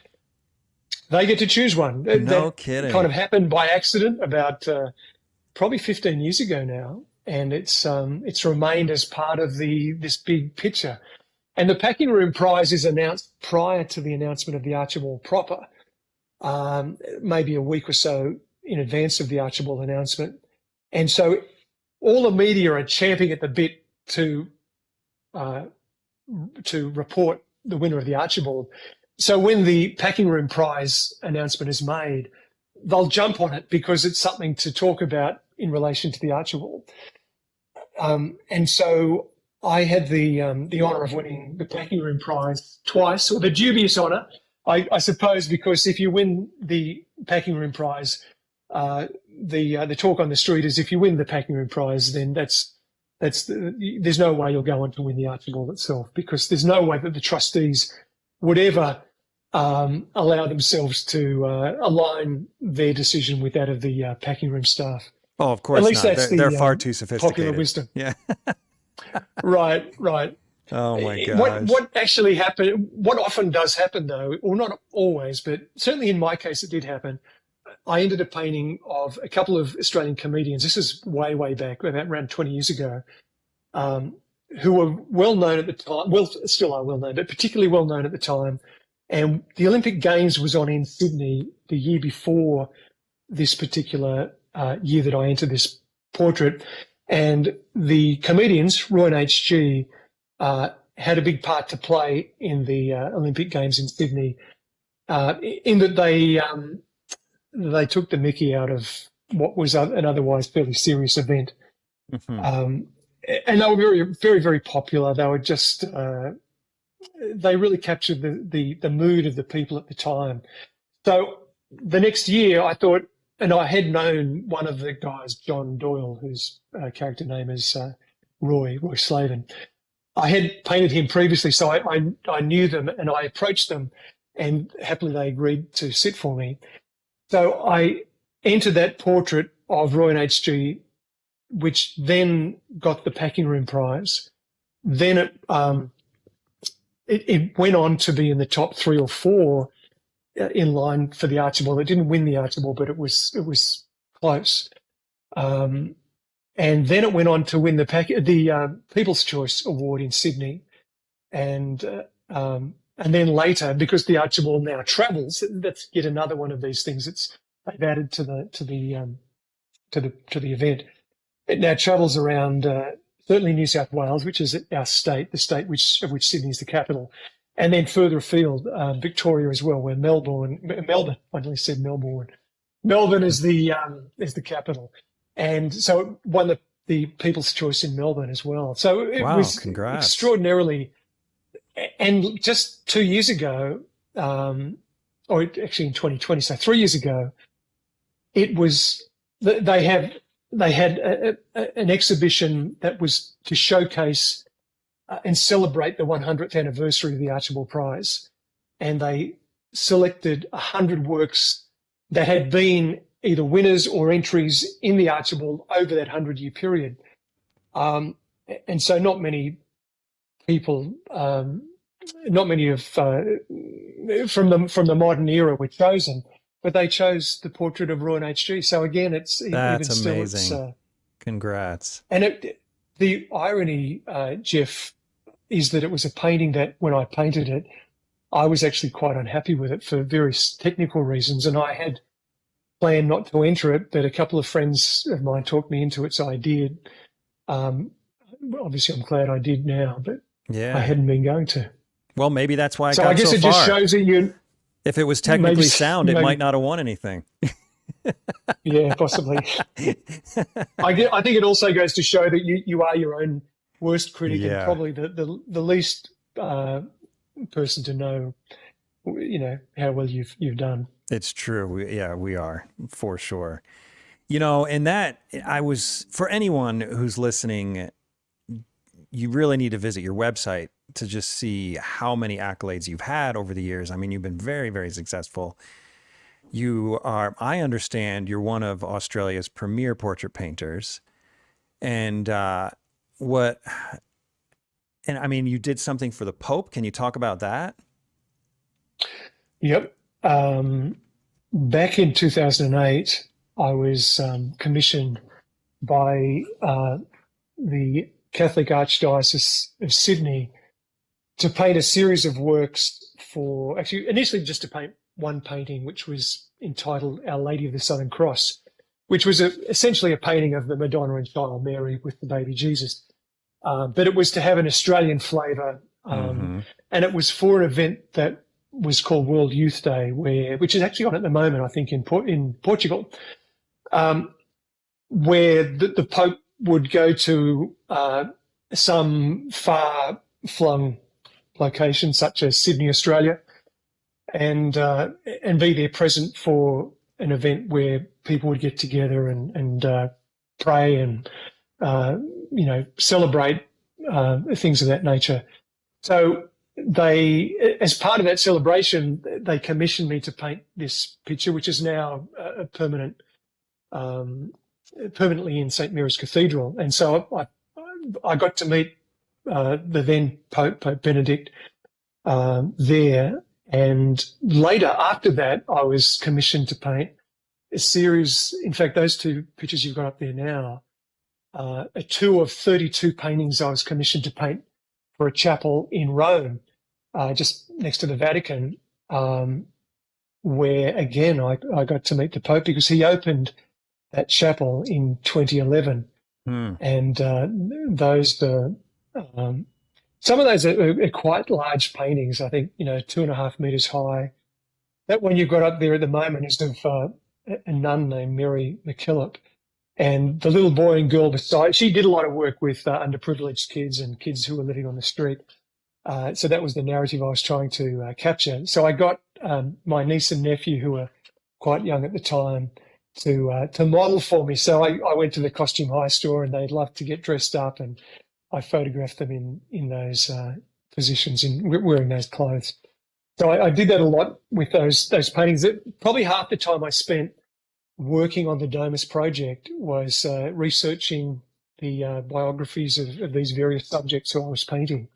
They get to choose one. No That kidding. kind of happened by accident about probably 15 years ago now, and it's remained as part of this big picture. And the Packing Room Prize is announced prior to the announcement of the Archibald proper, maybe a week or so in advance of the Archibald announcement. And so all the media are champing at the bit to report the winner of the Archibald. So when the Packing Room Prize announcement is made, they'll jump on it because it's something to talk about in relation to the Archibald. And so I had the honour of winning the Packing Room Prize twice, or the dubious honour, I suppose, because if you win the Packing Room Prize, the talk on the street is if you win the Packing Room Prize, then there's no way you'll go on to win the Archibald itself, because there's no way that the trustees would ever allow themselves to align their decision with that of the packing room staff. Oh, of course At least not. that's They're far too sophisticated. Popular wisdom. Yeah. Right. Oh my gosh. What actually happened, what often does happen though, or not always, but certainly in my case it did happen, I ended a painting of a couple of Australian comedians. This is way, way back, about around 20 years ago, who were well known at the time, well, still are well known, but particularly well known at the time. And the Olympic Games was on in Sydney the year before this particular year that I entered this portrait. And the comedians, Roy and HG, had a big part to play in the Olympic Games in Sydney, in that they took the mickey out of what was an otherwise fairly serious event. Mm-hmm. And they were very, very, very popular. They were just, they really captured the mood of the people at the time. So the next year I thought, and I had known one of the guys, John Doyle, whose character name is Roy Slavin. I had painted him previously, so I knew them, and I approached them, and happily they agreed to sit for me. So I entered that portrait of Roy and HG, which then got the Packing Room Prize. Then it went on to be in the top 3 or 4 in line for the Archibald. It didn't win the Archibald, but it was close. And then it went on to win the People's Choice Award in Sydney, and then later, because the Archibald now travels, that's yet another one of these things they've added to the event. It now travels around certainly New South Wales, which is our state, the state of which Sydney is the capital, and then further afield, Victoria as well, where Melbourne, I nearly said Melbourne. Melbourne is the capital. And so it won the People's Choice in Melbourne as well. So it was congrats. Extraordinarily. And just 2 years ago, or actually in 2020, so 3 years ago, it was they had an exhibition that was to showcase and celebrate the 100th anniversary of the Archibald Prize, and they selected 100 works that had been either winners or entries in the Archibald over that 100-year period. And so not many people, not many of from the modern era were chosen, but they chose the portrait of Roy and HG. So again, that's even still, amazing. Congrats. And the irony, Jeff, is that it was a painting that when I painted it, I was actually quite unhappy with it for various technical reasons, and I had planned not to enter it, but a couple of friends of mine talked me into it, so I did. Obviously, I'm glad I did now, but yeah, I hadn't been going to. Well, maybe that's why. So I guess it just shows that you. If it was technically sound, it might not have won anything. Yeah, possibly. I think it also goes to show that you are your own worst critic, and probably the least person to know, how well you've done. It's true. We are for sure. And that for anyone who's listening, you really need to visit your website to just see how many accolades you've had over the years. I mean, you've been very, very successful. I understand you're one of Australia's premier portrait painters. And I mean, you did something for the Pope. Can you talk about that? Yep. Back in 2008, I was commissioned by the Catholic Archdiocese of Sydney to paint a series of works initially just to paint one painting, which was entitled Our Lady of the Southern Cross, which was essentially a painting of the Madonna and Child Mary with the baby Jesus. But it was to have an Australian flavour, and it was for an event that was called World Youth Day, which is actually on at the moment, I think, in Portugal, where the Pope would go to some far-flung location, such as Sydney, Australia, and be there present for an event where people would get together and pray and celebrate things of that nature. So they, as part of that celebration, they commissioned me to paint this picture, which is now permanently in St. Mary's Cathedral. And so I got to meet the then Pope Benedict there. And later, after that, I was commissioned to paint a series. In fact, those two pictures you've got up there now, a tour of 32 paintings I was commissioned to paint for a chapel in Rome, just next to the Vatican, where, again, I got to meet the Pope because he opened that chapel in 2011. And some of those are quite large paintings, I think, 2.5 meters high. That one you've got up there at the moment is of a nun named Mary McKillop. And the little boy and girl beside, she did a lot of work with underprivileged kids and kids who were living on the street. So that was the narrative I was trying to capture. So I got my niece and nephew, who were quite young at the time, to model for me. So I went to the costume hire store and they'd love to get dressed up, and I photographed them in those positions, in wearing those clothes. So I did that a lot with those paintings. Probably half the time I spent working on the Domus project was researching the biographies of these various subjects who I was painting.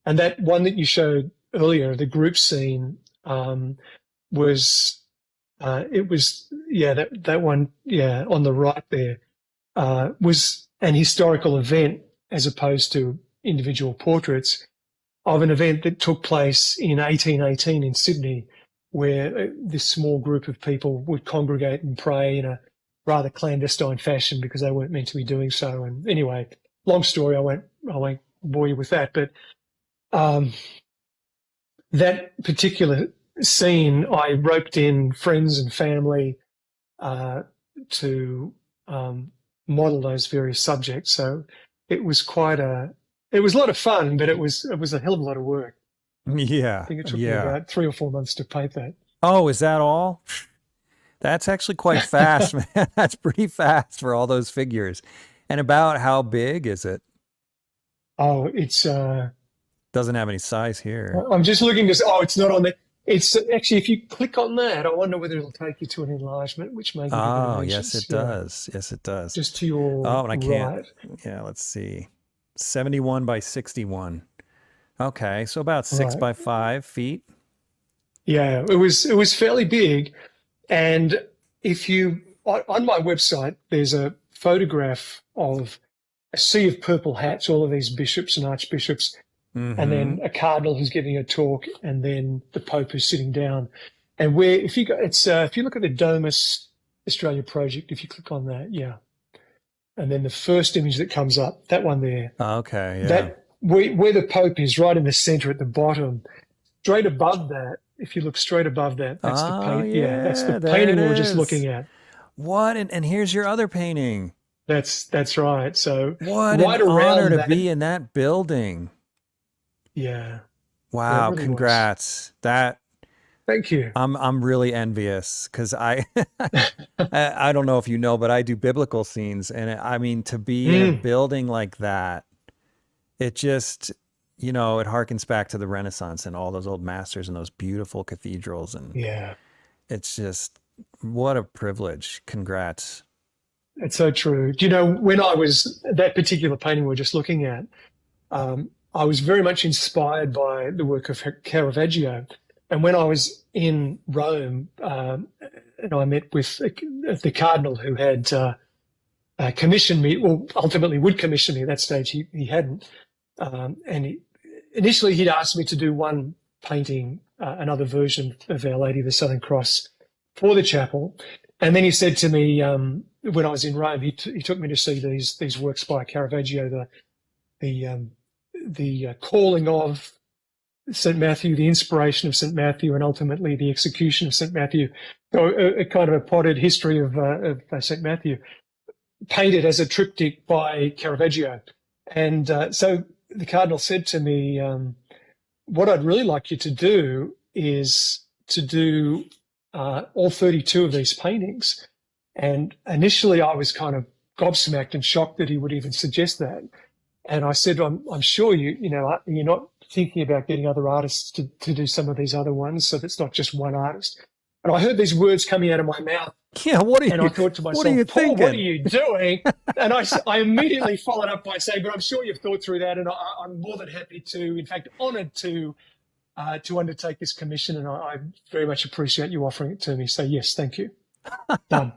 And that one that you showed earlier, the group scene, was that one, on the right there, was an historical event as opposed to individual portraits of an event that took place in 1818 in Sydney, where this small group of people would congregate and pray in a rather clandestine fashion because they weren't meant to be doing so. And anyway, long story, I won't bore you with that. But that particular scene, I roped in friends and family to model those various subjects. So it was it was a lot of fun, but it was a hell of a lot of work. Yeah. I think it took me about 3 or 4 months to paint that. Oh, is that all? That's actually quite fast, man. That's pretty fast for all those figures. And about how big is it? Oh, it's doesn't have any size here. I'm just looking to. Oh, it's not on there. It's actually, if you click on that, I wonder whether it'll take you to an enlargement, which may give you the dimensions. Yes, it does. Yes, it does. Just to your and I can't. right. Yeah, let's see. 71 by 61. Okay, so about 6 by 5 feet. Yeah, it was fairly big. And if you, on my website, there's a photograph of a sea of purple hats, all of these bishops and archbishops, and then a cardinal who's giving a talk, and then the Pope who's sitting down. And if you look at the Domus Australia project, if you click on that, and then the first image that comes up, that one there. Okay, yeah. That where the Pope is, right in the centre at the bottom, straight above that. If you look straight above that, that's the paint. Yeah, that's the painting we were just looking at. What? And here's your other painting. That's right. So what right an around honor to that, be in that building. Yeah. Wow! It really Congrats. was. Thank you. I'm really envious because I don't know if you know, but I do biblical scenes, and I mean to be in a building like that, it just it harkens back to the Renaissance and all those old masters and those beautiful cathedrals, and Yeah, it's just what a privilege. Congrats. it's so true. Do you know, when I was that particular painting we're just looking at, I was very much inspired by the work of Caravaggio. And when I was in Rome, and I met with the cardinal who had commissioned me, well, ultimately would commission me. At that stage, he hadn't. Initially, he'd asked me to do one painting, another version of Our Lady of the Southern Cross for the chapel. And then he said to me, when I was in Rome, he took me to see these works by Caravaggio, the calling of St. Matthew, the inspiration of St. Matthew, and ultimately the execution of St. Matthew. So a kind of a potted history of St. Matthew, painted as a triptych by Caravaggio. And so the Cardinal said to me, what I'd really like you to do is to do all 32 of these paintings. And initially I was kind of gobsmacked and shocked that he would even suggest that. And I said, I'm sure you're not thinking about getting other artists to do some of these other ones, so that's not just one artist. And I heard these words coming out of my mouth. Yeah, what are you? And I thought to myself, what are you Paul, thinking? what are you doing? And I immediately followed up by saying, but I'm sure you've thought through that, and I'm more than happy to, in fact, honoured to undertake this commission, and I very much appreciate you offering it to me. So yes, thank you. Done.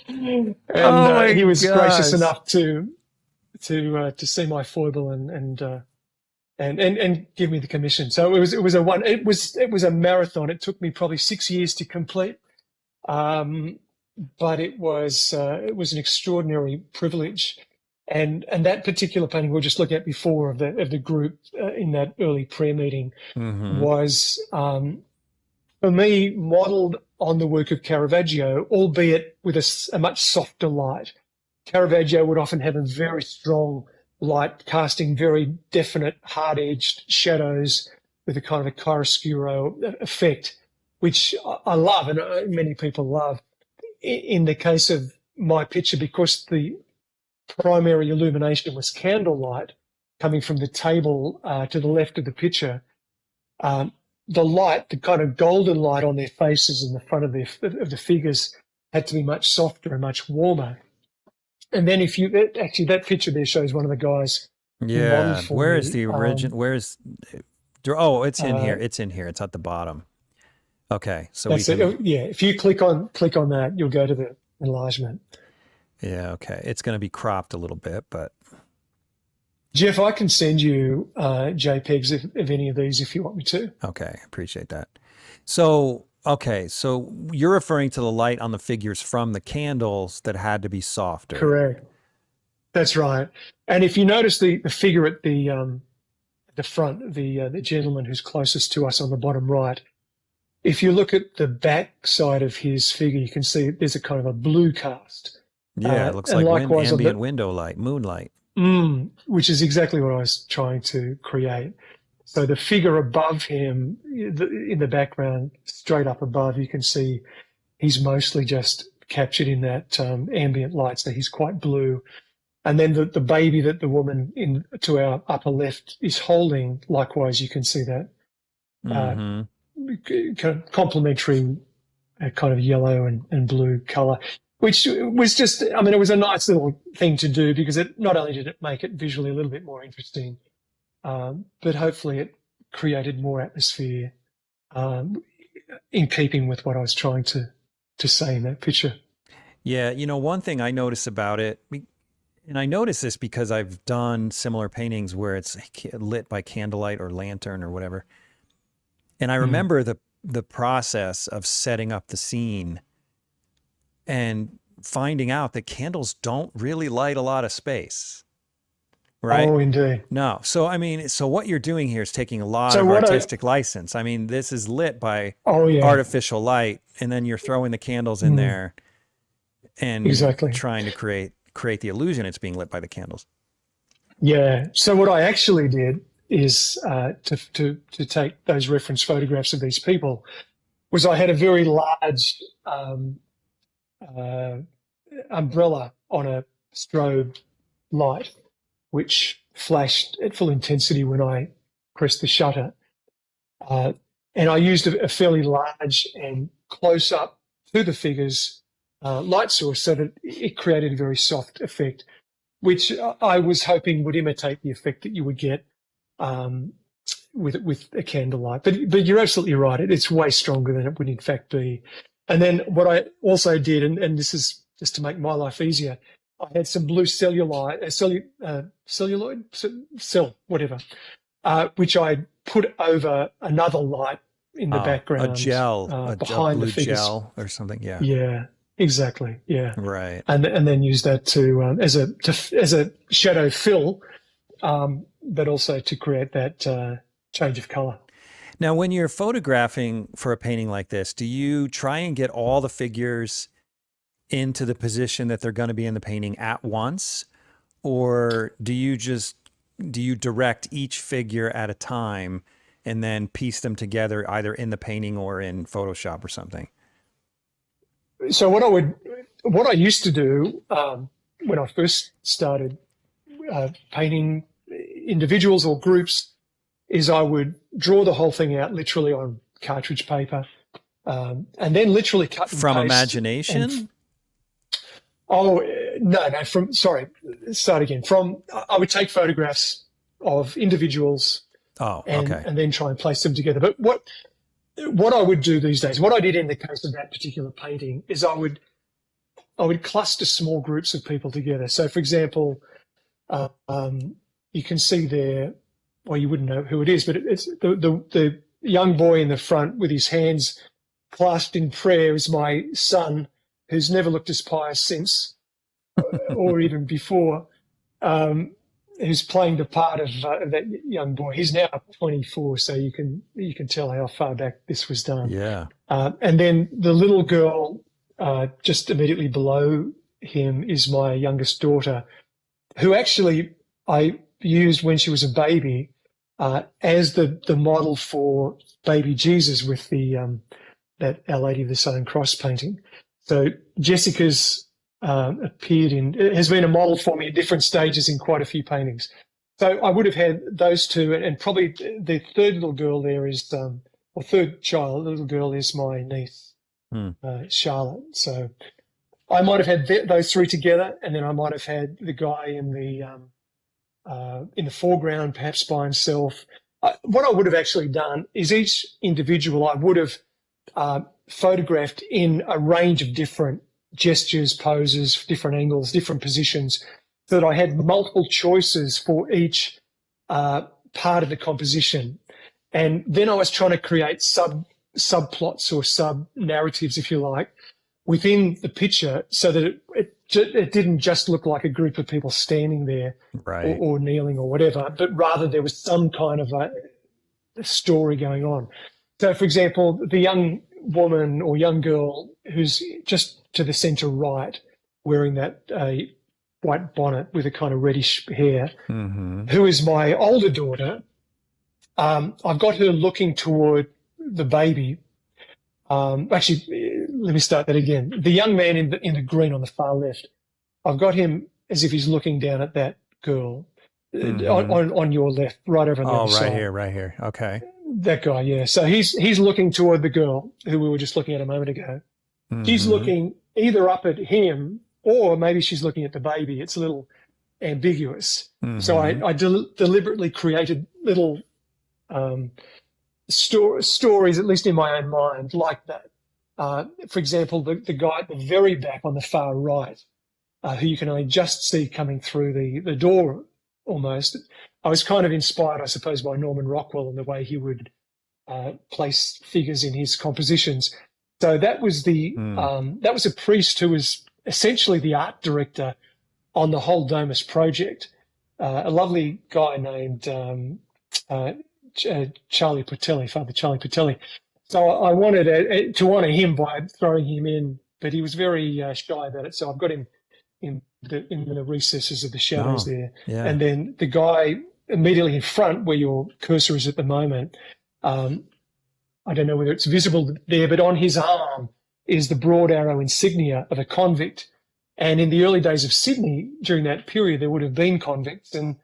And he was gracious enough to see my foible and give me the commission. So it was a marathon. It took me probably 6 years to complete, but it was an extraordinary privilege. And that particular painting we were just looking at before of the group in that early prayer meeting was for me modelled on the work of Caravaggio, albeit with a much softer light. Caravaggio would often have a very strong light, casting very definite, hard-edged shadows with a kind of a chiaroscuro effect, which I love and many people love. In the case of my picture, because the primary illumination was candlelight coming from the table to the left of the picture, the light, the kind of golden light on their faces and the front of the figures had to be much softer and much warmer. And then that picture there shows one of the guys. Yeah. Where is the original? It's in here. It's in here. It's at the bottom. Okay. So if you click on that, you'll go to the enlargement. Yeah. Okay. It's going to be cropped a little bit, but Jeff, I can send you JPEGs of any of these if you want me to. Okay. Appreciate that. So, okay. So you're referring to the light on the figures from the candles that had to be softer. Correct. That's right. And if you notice the figure at the front, the gentleman who's closest to us on the bottom right, if you look at the back side of his figure, you can see there's a kind of a blue cast. Yeah, it looks like ambient window light, moonlight. Which is exactly what I was trying to create. So the figure above him, in the background, straight up above, you can see he's mostly just captured in that ambient light, so he's quite blue. And then the baby that the woman to our upper left is holding, likewise, you can see that kind of complementary kind of yellow and blue colour, which was just, I mean, it was a nice little thing to do because it not only did it make it visually a little bit more interesting, but hopefully it created more atmosphere in keeping with what I was trying to say in that picture. Yeah, one thing I notice about it, and I notice this because I've done similar paintings where it's lit by candlelight or lantern or whatever. And I remember the process of setting up the scene and finding out that candles don't really light a lot of space. Right? Oh, indeed. No. So, I mean, what you're doing here is taking a lot of artistic license. I mean, this is lit by artificial light, and then you're throwing the candles in there and trying to create the illusion it's being lit by the candles. Yeah. So what I actually did is to take those reference photographs of these people was I had a very large umbrella on a strobe light, which flashed at full intensity when I pressed the shutter. And I used a fairly large and close up to the figures light source so that it created a very soft effect, which I was hoping would imitate the effect that you would get with a candlelight. But you're absolutely right. It's way stronger than it would in fact be. And then what I also did, and this is just to make my life easier, I had some blue celluloid, whatever, which I put over another light in the background. A gel, behind blue the figures. gel or something. Yeah. Yeah, exactly. Yeah. Right. And then use that to as a shadow fill, but also to create that change of color. Now, when you're photographing for a painting like this, do you try and get all the figures into the position that they're going to be in the painting at once? Or do you direct each figure at a time and then piece them together either in the painting or in Photoshop or something? So what I used to do when I first started painting individuals or groups is I would draw the whole thing out literally on cartridge paper, and then literally cut and from paste. Imagination? Start again. I would take photographs of individuals and then try and place them together. But what I would do these days, what I did in the case of that particular painting, is I would cluster small groups of people together. So, for example, you can see there, well, you wouldn't know who it is, but it's the young boy in the front with his hands clasped in prayer is my son, who's never looked as pious since, or even before, who's playing the part of that young boy. He's now 24, so you can tell how far back this was done. Yeah. And then the little girl just immediately below him is my youngest daughter, who actually I used when she was a baby as the model for baby Jesus with the that Our Lady of the Southern Cross painting. So Jessica's has been a model for me at different stages in quite a few paintings. So I would have had those two, and probably the third little girl there is, or third child, little girl is my niece, Charlotte. So I might have had those three together, and then I might have had the guy in the foreground, perhaps by himself. What I would have actually done is each individual I would have photographed in a range of different gestures, poses, different angles, different positions, so that I had multiple choices for each part of the composition. And then I was trying to create subplots or sub-narratives, if you like, within the picture so that it didn't just look like a group of people standing there, right, or kneeling or whatever, but rather there was some kind of a story going on. So, for example, the young woman or young girl who's just to the centre right, wearing that white bonnet with a kind of reddish hair, who is my older daughter. I've got her looking toward the baby. Actually, let me start that again. The young man in the green on the far left, I've got him as if he's looking down at that girl on your left, right over on the other side. Right here. Okay. That guy, yeah. So he's looking toward the girl who we were just looking at a moment ago. She's looking either up at him or maybe she's looking at the baby. It's a little ambiguous. So I deliberately created little stories, at least in my own mind, like that. For example, the guy at the very back on the far right, who you can only just see coming through the door almost. I was kind of inspired, I suppose, by Norman Rockwell and the way he would place figures in his compositions. So that was that was a priest who was essentially the art director on the whole Domus project, a lovely guy named Charlie Patelli, Father Charlie Patelli. So I wanted to honour him by throwing him in, but he was very shy about it. So I've got him in the recesses of the shadows there. Yeah. And then the guy immediately in front where your cursor is at the moment, I don't know whether it's visible there, but on his arm is the broad arrow insignia of a convict. And in the early days of Sydney, during that period, there would have been convicts, and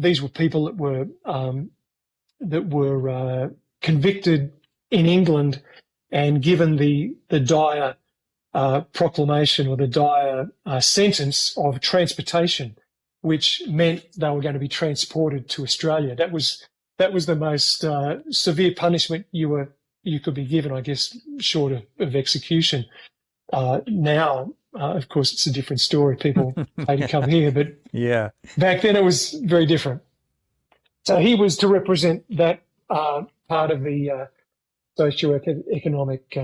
these were people that were convicted in England and given the dire proclamation or the dire sentence of transportation, which meant they were going to be transported to Australia. That was the most severe punishment you could be given, I guess, short of execution. Now, of course, it's a different story. People pay to come here, but yeah, back then it was very different. So he was to represent that part of the socio-economic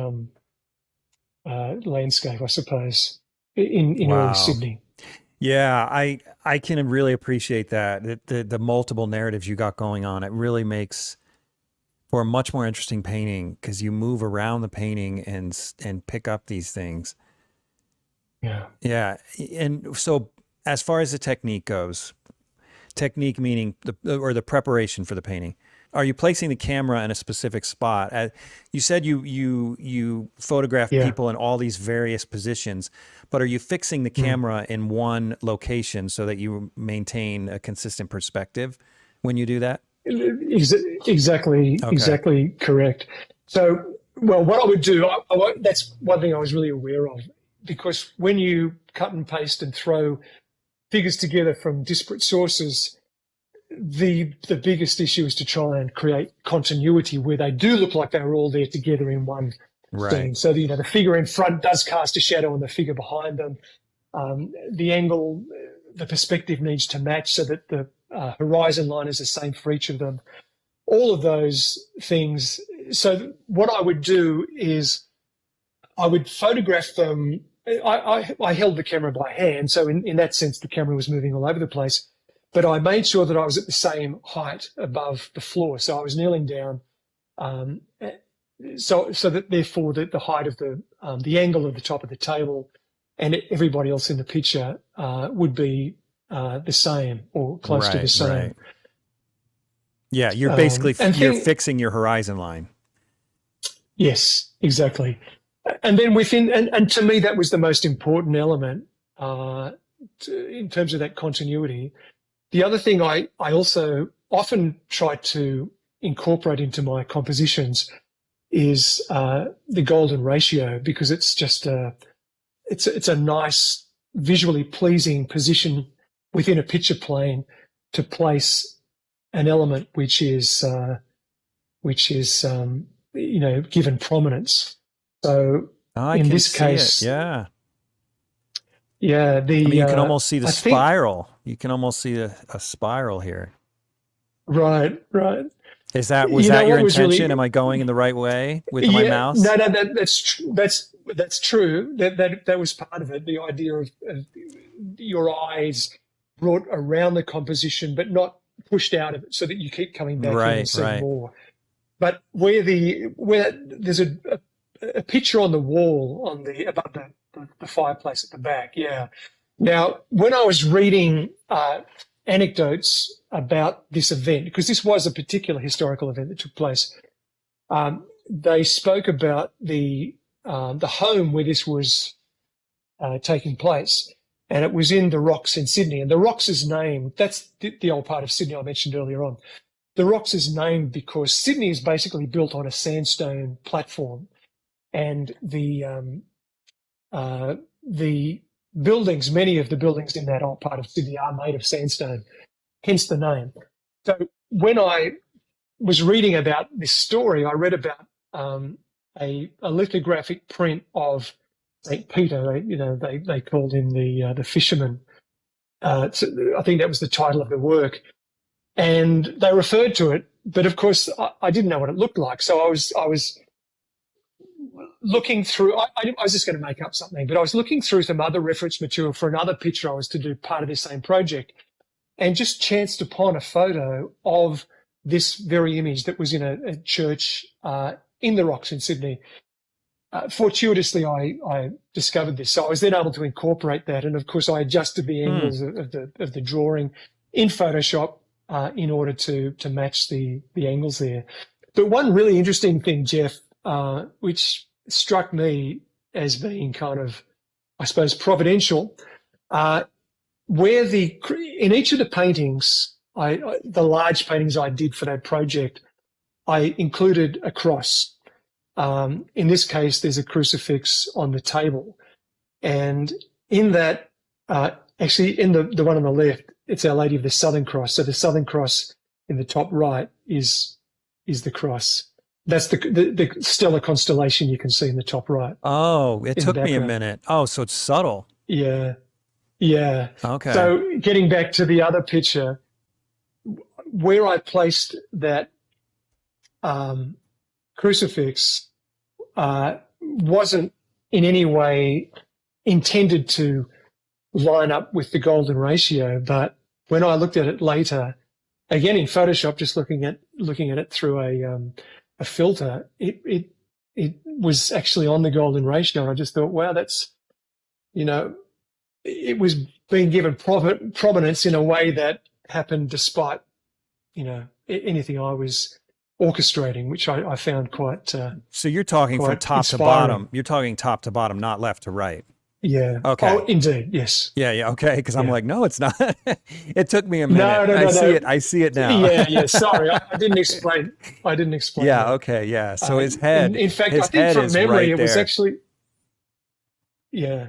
landscape, I suppose, in early Sydney. Yeah, I can really appreciate that. The multiple narratives you got going on, it really makes for a much more interesting painting because you move around the painting and pick up these things. Yeah. Yeah. And so as far as the technique goes, technique meaning the preparation for the painting, are you placing the camera in a specific spot? You said you photograph people in all these various positions, but are you fixing the camera in one location so that you maintain a consistent perspective when you do that? Exactly correct. So, well, what I would do, that's one thing I was really aware of, because when you cut and paste and throw figures together from disparate sources, the biggest issue is to try and create continuity where they do look like they were all there together in one scene. So the figure in front does cast a shadow on the figure behind them. The angle, the perspective needs to match so that the horizon line is the same for each of them. All of those things. So what I would do is I would photograph them. I held the camera by hand, so in that sense the camera was moving all over the place. But I made sure that I was at the same height above the floor. So I was kneeling down, so that therefore the height of the angle of the top of the table and everybody else in the picture would be the same or close to the same. Right. Yeah, you're basically you're fixing your horizon line. Yes, exactly. And then and to me that was the most important element in terms of that continuity. The other thing I also often try to incorporate into my compositions is the golden ratio, because it's just it's a nice, visually pleasing position within a picture plane to place an element which is given prominence. So in this case, yeah. Yeah, you can almost see the spiral. You can almost see a spiral here. Right. Was that your intention? Am I going in the right way with my mouse? No, that's true. That was part of it. The idea of your eyes brought around the composition, but not pushed out of it, so that you keep coming back in and seeing more. But where there's a picture on the wall above the fireplace at the back. Yeah. Now, when I was reading anecdotes about this event, because this was a particular historical event that took place, they spoke about the home where this was taking place, and it was in the Rocks in Sydney. And the Rocks is named, that's the old part of Sydney I mentioned earlier on. The Rocks is named because Sydney is basically built on a sandstone platform, and the buildings, many of the buildings in that old part of Sydney are made of sandstone, hence the name. So when I was reading about this story, I read about a lithographic print of St. Peter. They called him the fisherman. So I think that was the title of the work, and they referred to it. But of course, I didn't know what it looked like, so I was looking through. I was just going to make up something, but I was looking through some other reference material for another picture I was to do part of this same project, and just chanced upon a photo of this very image that was in a church in the Rocks in Sydney. Fortuitously, I discovered this, so I was then able to incorporate that, and of course, I adjusted the angles of the drawing in Photoshop in order to match the angles there. But one really interesting thing, Jeff, which struck me as being kind of, I suppose, providential, where in each of the paintings, the large paintings I did for that project, I included a cross. In this case, there's a crucifix on the table. And in that, actually in the one on the left, it's Our Lady of the Southern Cross. So the Southern Cross in the top right is the cross. That's the stellar constellation you can see in the top right. Oh, it took me a minute. Oh, so it's subtle. Yeah. Yeah. Okay. So getting back to the other picture, where I placed that crucifix wasn't in any way intended to line up with the golden ratio, but when I looked at it later, again in Photoshop, just looking at it through a filter, it was actually on the golden ratio, and I just thought, wow, that's, it was being given prominence in a way that happened despite, anything I was orchestrating, which I found quite. So you're talking from top inspiring. to bottom. You're talking top to bottom, not left to right. Yeah. Okay. Oh, indeed. Yes. Yeah. Okay. Because I'm like, no, it's not. It took me a minute. No. I see it now. Yeah. Sorry, I didn't explain. Yeah. That. Okay. Yeah. So his head. In fact, his I think from memory, right it was there. actually. Yeah,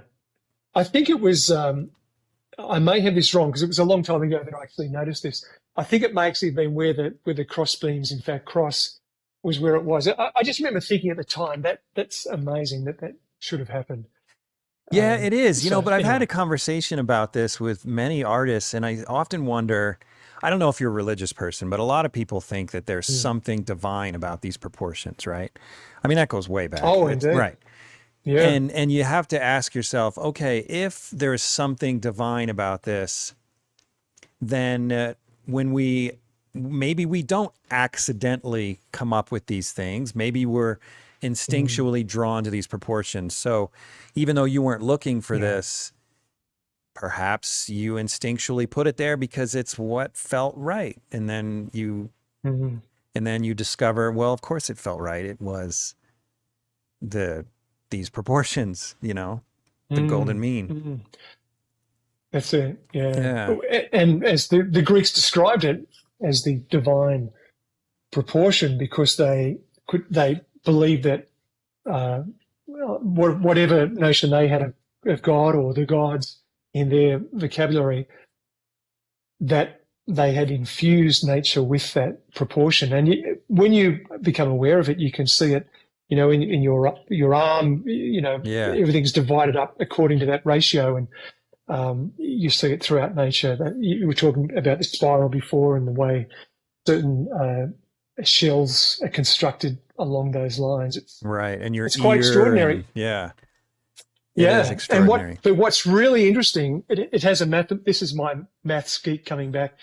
I think it was. I may have this wrong because it was a long time ago that I actually noticed this. I think it may actually have been where the cross beams, in fact, cross was where it was. I just remember thinking at the time that's amazing that should have happened. Yeah, it is, so, but I've had anyway. a conversation about this with many artists, and I often wonder, I don't know if you're a religious person, but a lot of people think that there's something divine about these proportions, right? I mean, that goes way back. Oh, indeed. Right. Yeah. And you have to ask yourself, okay, if there's something divine about this, then maybe we don't accidentally come up with these things. Maybe we're instinctually drawn to these proportions. So even though you weren't looking for this, perhaps you instinctually put it there because it's what felt right. And then you discover, well, of course it felt right. It was these proportions, the golden mean. That's it. Yeah. And as the Greeks described it as the divine proportion, because they believed that whatever notion they had of God or the gods in their vocabulary, that they had infused nature with that proportion. And when you become aware of it, you can see it, in your arm, everything's divided up according to that ratio. And you see it throughout nature. You were talking about the spiral before and the way certain shells are constructed along those lines. Right. And it's quite extraordinary. It is extraordinary. But what's really interesting, it has this is my maths geek coming back.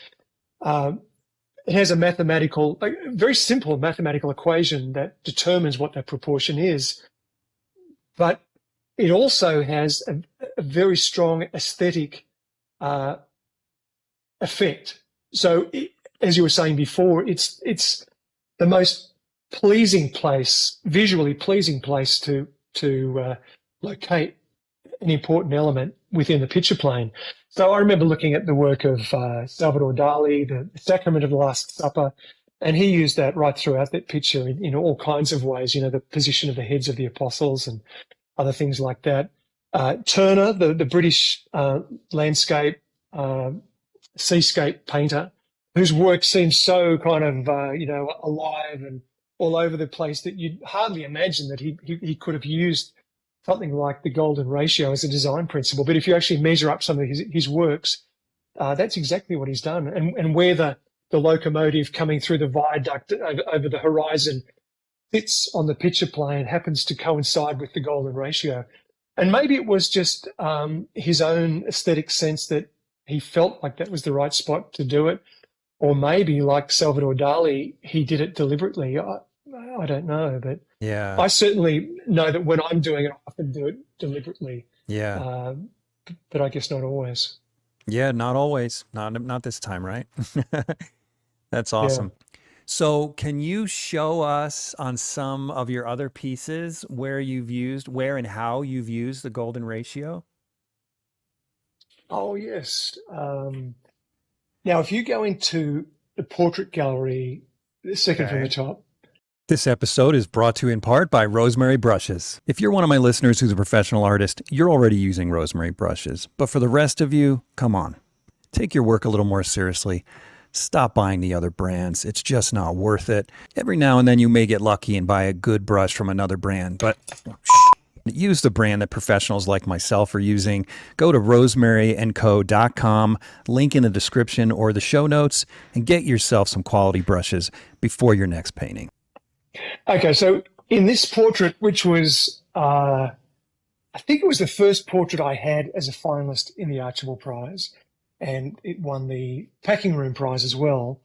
It has a very simple mathematical equation that determines what that proportion is. But it also has a very strong aesthetic effect. So, as you were saying before, it's the most visually pleasing place to locate an important element within the picture plane. So I remember looking at the work of Salvador Dali, the Sacrament of the Last Supper, and he used that right throughout that picture in all kinds of ways, the position of the heads of the apostles and other things like that. Turner, the British landscape, seascape painter, whose work seems so kind of, alive and all over the place that you'd hardly imagine that he could have used something like the golden ratio as a design principle. But if you actually measure up some of his works, that's exactly what he's done. And where the locomotive coming through the viaduct over the horizon sits on the picture plane happens to coincide with the golden ratio. And maybe it was just his own aesthetic sense that he felt like that was the right spot to do it. Or maybe, like Salvador Dali, he did it deliberately. I don't know, but I certainly know that when I'm doing it, I often do it deliberately. Yeah. But I guess not always. Yeah, not always. Not this time, right? That's Yeah. awesome. So, can you show us on some of your other pieces where and how you've used the golden ratio? Oh, yes. Now, if you go into the portrait gallery, the second from the Okay. top. This episode is brought to you in part by Rosemary Brushes. If you're one of my listeners who's a professional artist, you're already using Rosemary brushes. But for the rest of you, come on. Take your work a little more seriously. Stop buying the other brands. It's just not worth it. Every now and then you may get lucky and buy a good brush from another brand, but use the brand that professionals like myself are using. Go to rosemaryandco.com, link in the description or the show notes, and get yourself some quality brushes before your next painting. Okay, so in this portrait, which was, I think it was the first portrait I had as a finalist in the Archibald Prize, and it won the Packing Room Prize as well.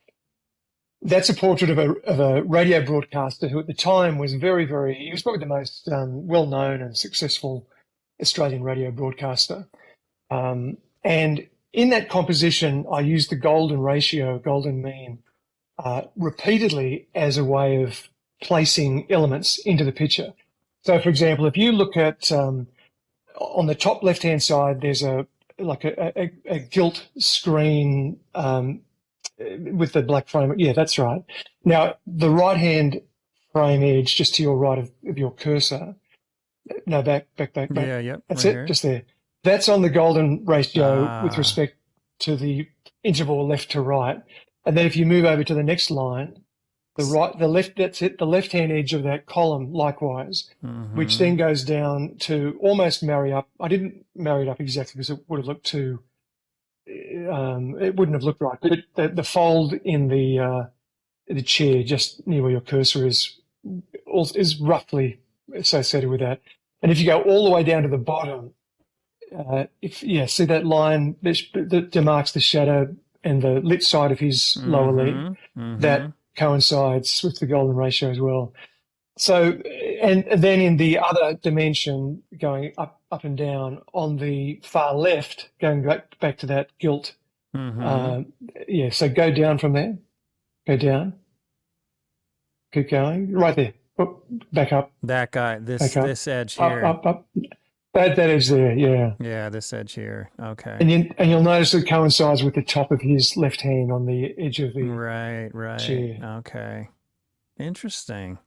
That's a portrait of a radio broadcaster who at the time was he was probably the most well-known and successful Australian radio broadcaster. And in that composition, I used the golden ratio, golden mean, repeatedly as a way of placing elements into the picture. So, for example, if you look at on the top left-hand side, there's a gilt screen with the black frame. Yeah, that's right. Now, the right-hand frame edge, just to your right of your cursor. No, back. Yeah, yep. That's right it, here. just there. That's on the golden ratio with Ah. respect to the interval left to right. And then if you move over to the next line, that's it, the left-hand edge of that column likewise, which then goes down to almost marry up. I didn't marry it up exactly because it would have looked it wouldn't have looked right. But the fold in the chair just near where your cursor is roughly associated with that. And if you go all the way down to the bottom, see that line that demarks the shadow and the lit side of his lower leg, that coincides with the golden ratio as well. So, and then in the other dimension, going up and down on the far left, going back to that gilt. So go down from there. Go down. Keep going. Right there. Oh, back up. That guy, Back up. this edge here. Up. That edge there, yeah. Yeah, this edge here. Okay. And you'll notice it coincides with the top of his left hand on the edge of the Right. chair. Okay. Interesting.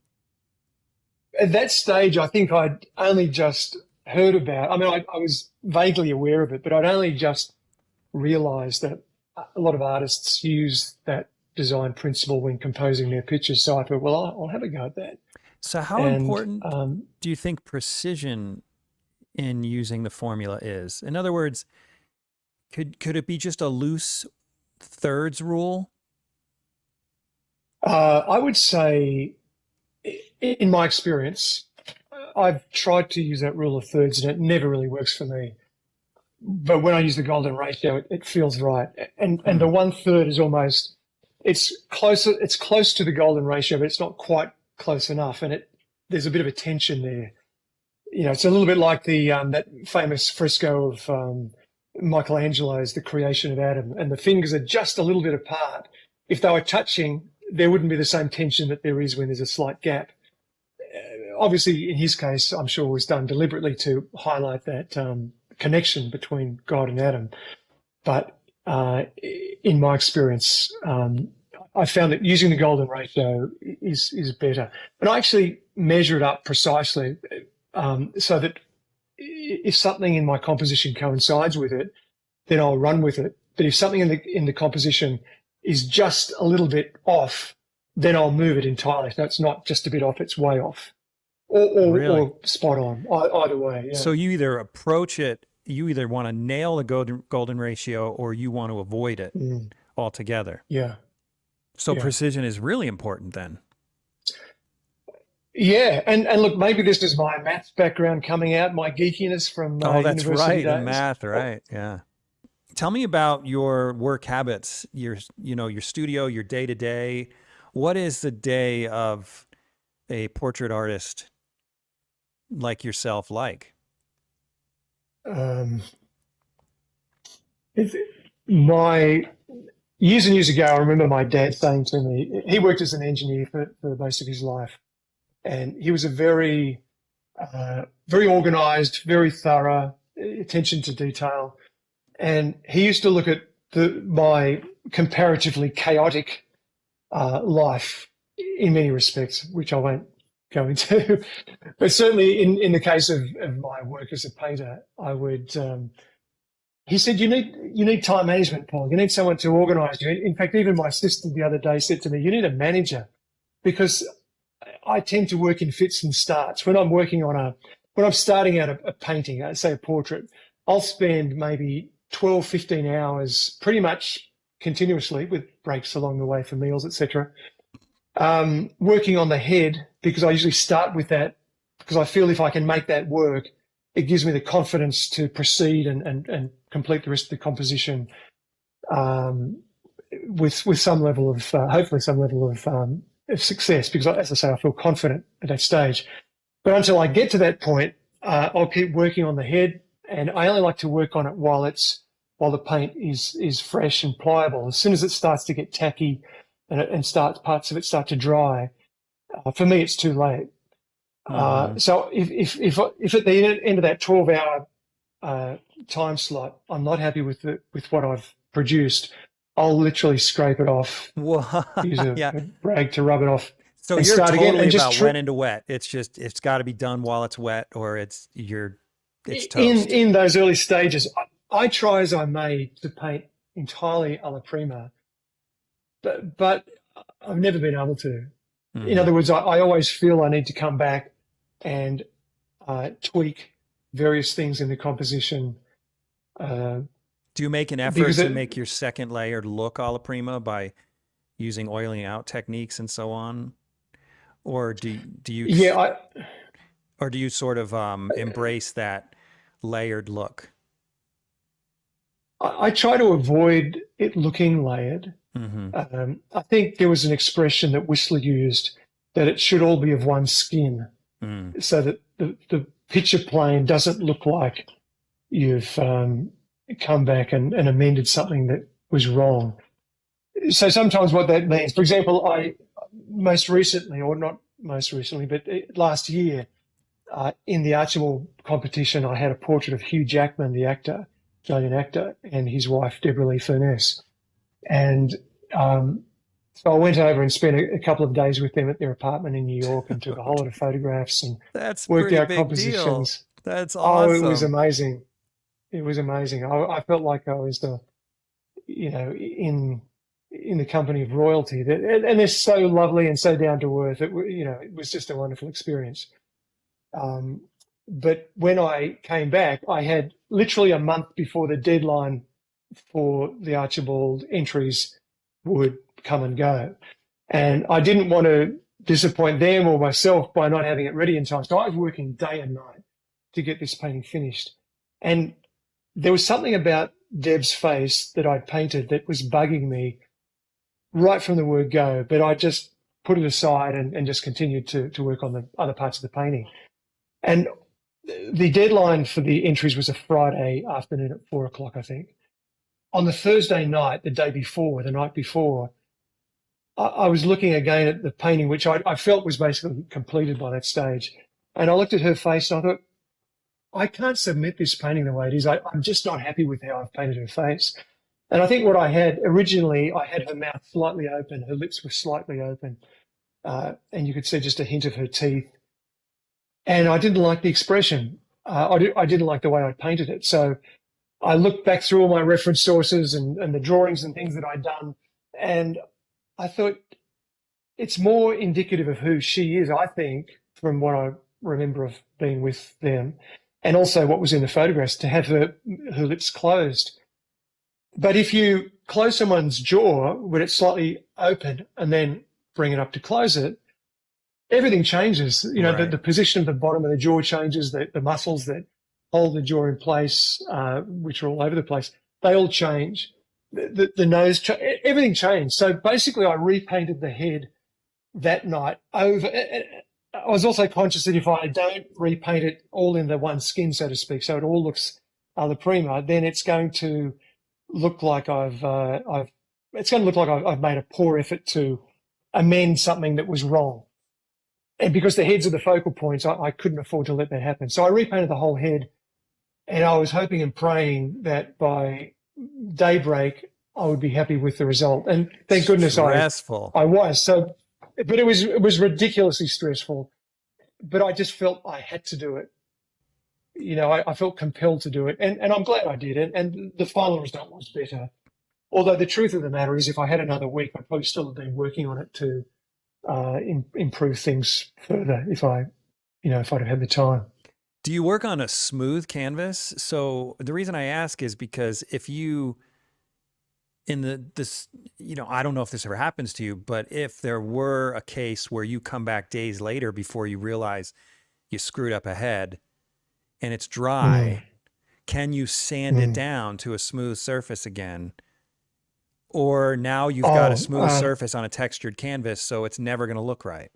At that stage, I think I'd only just heard about. I mean, I was vaguely aware of it, but I'd only just realised that a lot of artists use that design principle when composing their pictures. So I thought, well, I'll have a go at that. So how important do you think precision in using the formula is? In other words, could it be just a loose thirds rule? I would say, in my experience, I've tried to use that rule of thirds and it never really works for me. But when I use the golden ratio, it feels right. And the 1/3 is almost, it's close to the golden ratio, but it's not quite close enough. And there's a bit of a tension there. You know, it's a little bit like the that famous fresco of Michelangelo's The Creation of Adam, and the fingers are just a little bit apart. If they were touching, there wouldn't be the same tension that there is when there's a slight gap. Obviously, in his case, I'm sure it was done deliberately to highlight that connection between God and Adam. But in my experience, I found that using the golden ratio is better. And I actually measure it up precisely so that if something in my composition coincides with it, then I'll run with it. But if something in the composition is just a little bit off, then I'll move it entirely. So it's not just a bit off, it's way off. Or spot on, either way. Yeah. So you either want to nail the golden ratio or you want to avoid it altogether. Yeah. So precision is really important then. Yeah, and look, maybe this is my maths background coming out, my geekiness from that's university right, days. in math, right? Yeah. Tell me about your work habits, your studio, your day-to-day. What is the day of a portrait artist like yourself like? My years and years ago, I remember my dad saying to me, he worked as an engineer for most of his life, and he was a very organized, very thorough, attention to detail. And he used to look at my comparatively chaotic life in many respects, which I won't go into. But certainly in the case of my work as a painter, I would, he said, you need time management, Paul. You need someone to organize you. In fact, even my assistant the other day said to me, you need a manager, because I tend to work in fits and starts. When I'm working on when I'm starting out a painting, say a portrait, I'll spend maybe 12, 15 hours pretty much continuously, with breaks along the way for meals, etc., working on the head, because I usually start with that, because I feel if I can make that work, it gives me the confidence to proceed and complete the rest of the composition with some level of, hopefully some level of success, because as I say, I feel confident at that stage. But until I get to that point, I'll keep working on the head, and I only like to work on it while the paint is fresh and pliable. As soon as it starts to get tacky and parts of it start to dry, for me it's too late. So if at the end of that 12-hour time slot, I'm not happy with what I've produced, I'll literally scrape it off, use a rag to rub it off. So and you're start totally again, and about when into wet. It's got to be done while it's wet, or it's toast. In those early stages, I try as I may to paint entirely alla prima, but I've never been able to. Mm-hmm. In other words, I always feel I need to come back and tweak various things in the composition. Do you make an effort to make your second layer look alla prima by using oiling out techniques and so on? Or do you or do you sort of embrace that layered look? I try to avoid it looking layered. Mm-hmm. I think there was an expression that Whistler used, that it should all be of one skin, so that the picture plane doesn't look like you've come back and amended something that was wrong. So sometimes what that means, for example, most recently, or not most recently, but last year, in the Archibald competition, I had a portrait of Hugh Jackman, the actor, Australian actor, and his wife, Deborah Lee Furness. And so I went over and spent a couple of days with them at their apartment in New York and took a whole lot of photographs and worked out compositions. Deal. That's awesome. Oh, it was amazing. It was amazing. I felt like I was in the company of royalty. And they're so lovely and so down to earth. It was just a wonderful experience. But when I came back, I had literally a month before the deadline for the Archibald entries would come and go. And I didn't want to disappoint them or myself by not having it ready in time. So I was working day and night to get this painting finished. And there was something about Deb's face that I'd painted that was bugging me right from the word go, but I just put it aside and just continued to work on the other parts of the painting. And the deadline for the entries was a Friday afternoon at 4:00, I think. On the Thursday night, the night before, I was looking again at the painting, which I felt was basically completed by that stage. And I looked at her face and I thought, I can't submit this painting the way it is. I'm just not happy with how I've painted her face. And I think what I had originally, I had her mouth slightly open, her lips were slightly open, and you could see just a hint of her teeth. And I didn't like the expression. I didn't like the way I painted it. So I looked back through all my reference sources and the drawings and things that I'd done, and I thought it's more indicative of who she is, I think, from what I remember of being with them, and also what was in the photographs, to have her lips closed. But if you close someone's jaw with it slightly open and then bring it up to close it, everything changes. Right. The position of the bottom of the jaw changes, the muscles that hold the jaw in place, which are all over the place, they all change. The nose, everything changed. So basically I repainted the head that night over. I was also conscious that if I don't repaint it all in the one skin, so to speak, so it all looks alla prima, then it's going to look like I've it's going to look like I've made a poor effort to amend something that was wrong. And because the heads are the focal points, I couldn't afford to let that happen. So I repainted the whole head, and I was hoping and praying that by daybreak I would be happy with the result. And thank goodness Stressful. I was. So, but it was ridiculously stressful. But I just felt I had to do it. You know, I felt compelled to do it, and I'm glad I did it. And the final result was better. Although the truth of the matter is, if I had another week, I'd probably still have been working on it to improve things further if I'd have had the time. Do you work on a smooth canvas? So the reason I ask is because if you, I don't know if this ever happens to you, but if there were a case where you come back days later before you realize you screwed up a head and it's dry, can you sand it down to a smooth surface again? Or now you've got a smooth surface on a textured canvas, so it's never going to look right.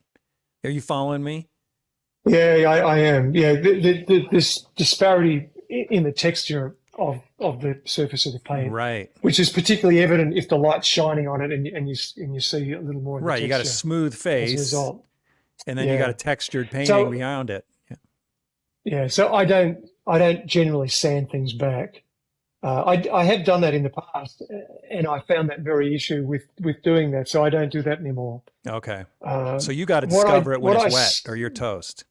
Are you following me? Yeah, I am. Yeah, this disparity in the texture of the surface of the paint, right? Which is particularly evident if the light's shining on it and you see a little more. Of the right, texture you got a smooth face, as a result. And then you got a textured painting behind it. Yeah, so I don't generally sand things back. I have done that in the past, and I found that very issue with doing that. So I don't do that anymore. Okay. So you got to discover it when it's wet, or you're toast.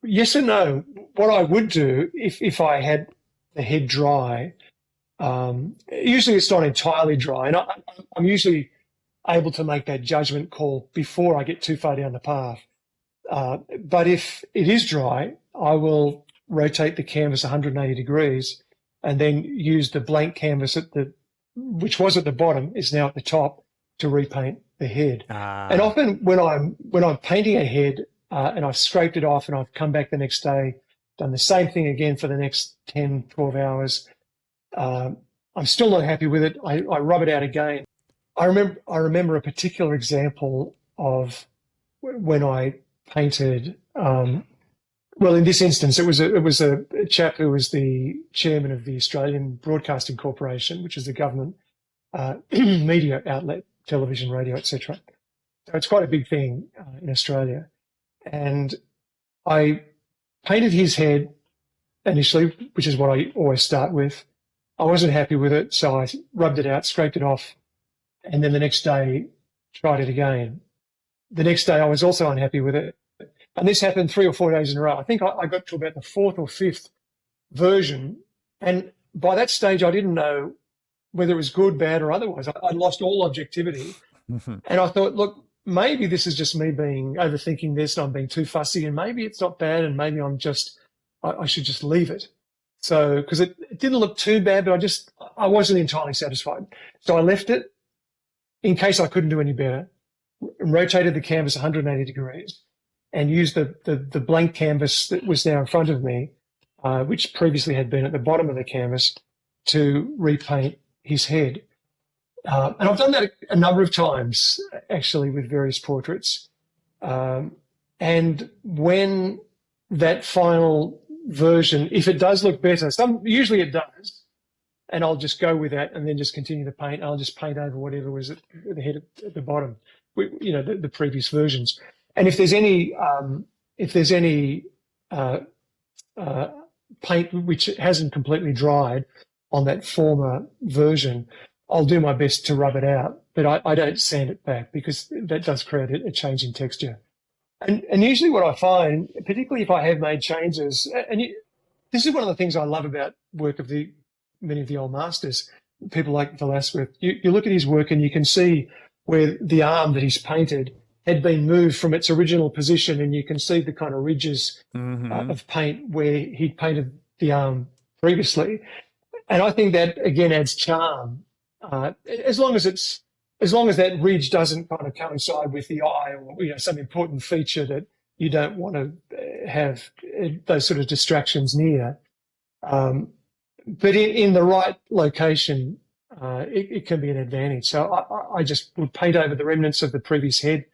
Yes and no. What I would do if I had the head dry, usually it's not entirely dry, and I'm usually able to make that judgment call before I get too far down the path. But if it is dry, I will rotate the canvas 180 degrees and then use the blank canvas which was at the bottom, is now at the top, to repaint the head. And often when I'm painting a head and I've scraped it off and I've come back the next day, done the same thing again for the next 10, 12 hours, I'm still not happy with it. I rub it out again. I remember a particular example of when I painted, well, in this instance, it was a chap who was the chairman of the Australian Broadcasting Corporation, which is the government media outlet, television, radio, etc. So it's quite a big thing in Australia. And I painted his head initially, which is what I always start with. I wasn't happy with it, so I rubbed it out, scraped it off, and then the next day tried it again. The next day I was also unhappy with it. And this happened 3 or 4 days in a row. I think I got to about the 4th or 5th version. And by that stage, I didn't know whether it was good, bad, or otherwise. I'd lost all objectivity. And I thought, look, maybe this is just me overthinking this and I'm being too fussy, and maybe it's not bad, and maybe I should just leave it. So, because it didn't look too bad, but I wasn't entirely satisfied. So I left it in case I couldn't do any better, rotated the canvas 180 degrees, and used the blank canvas that was now in front of me, which previously had been at the bottom of the canvas, to repaint his head. And I've done that a number of times, actually, with various portraits. And when that final version, if it does look better, usually it does, and I'll just go with that and then just continue to paint. I'll just paint over whatever was at the head at the bottom, the previous versions. And if there's any paint which hasn't completely dried on that former version, I'll do my best to rub it out, but I don't sand it back, because that does create a change in texture. And usually what I find, particularly if I have made changes, this is one of the things I love about work of many of the old masters, people like Velasquez. You look at his work and you can see where the arm that he's painted had been moved from its original position, and you can see the kind of ridges of paint where he'd painted the arm previously. And I think that again adds charm, as long as that ridge doesn't kind of coincide with the eye, or some important feature that you don't want to have those sort of distractions near. But in the right location, it can be an advantage. So I just would paint over the remnants of the previous head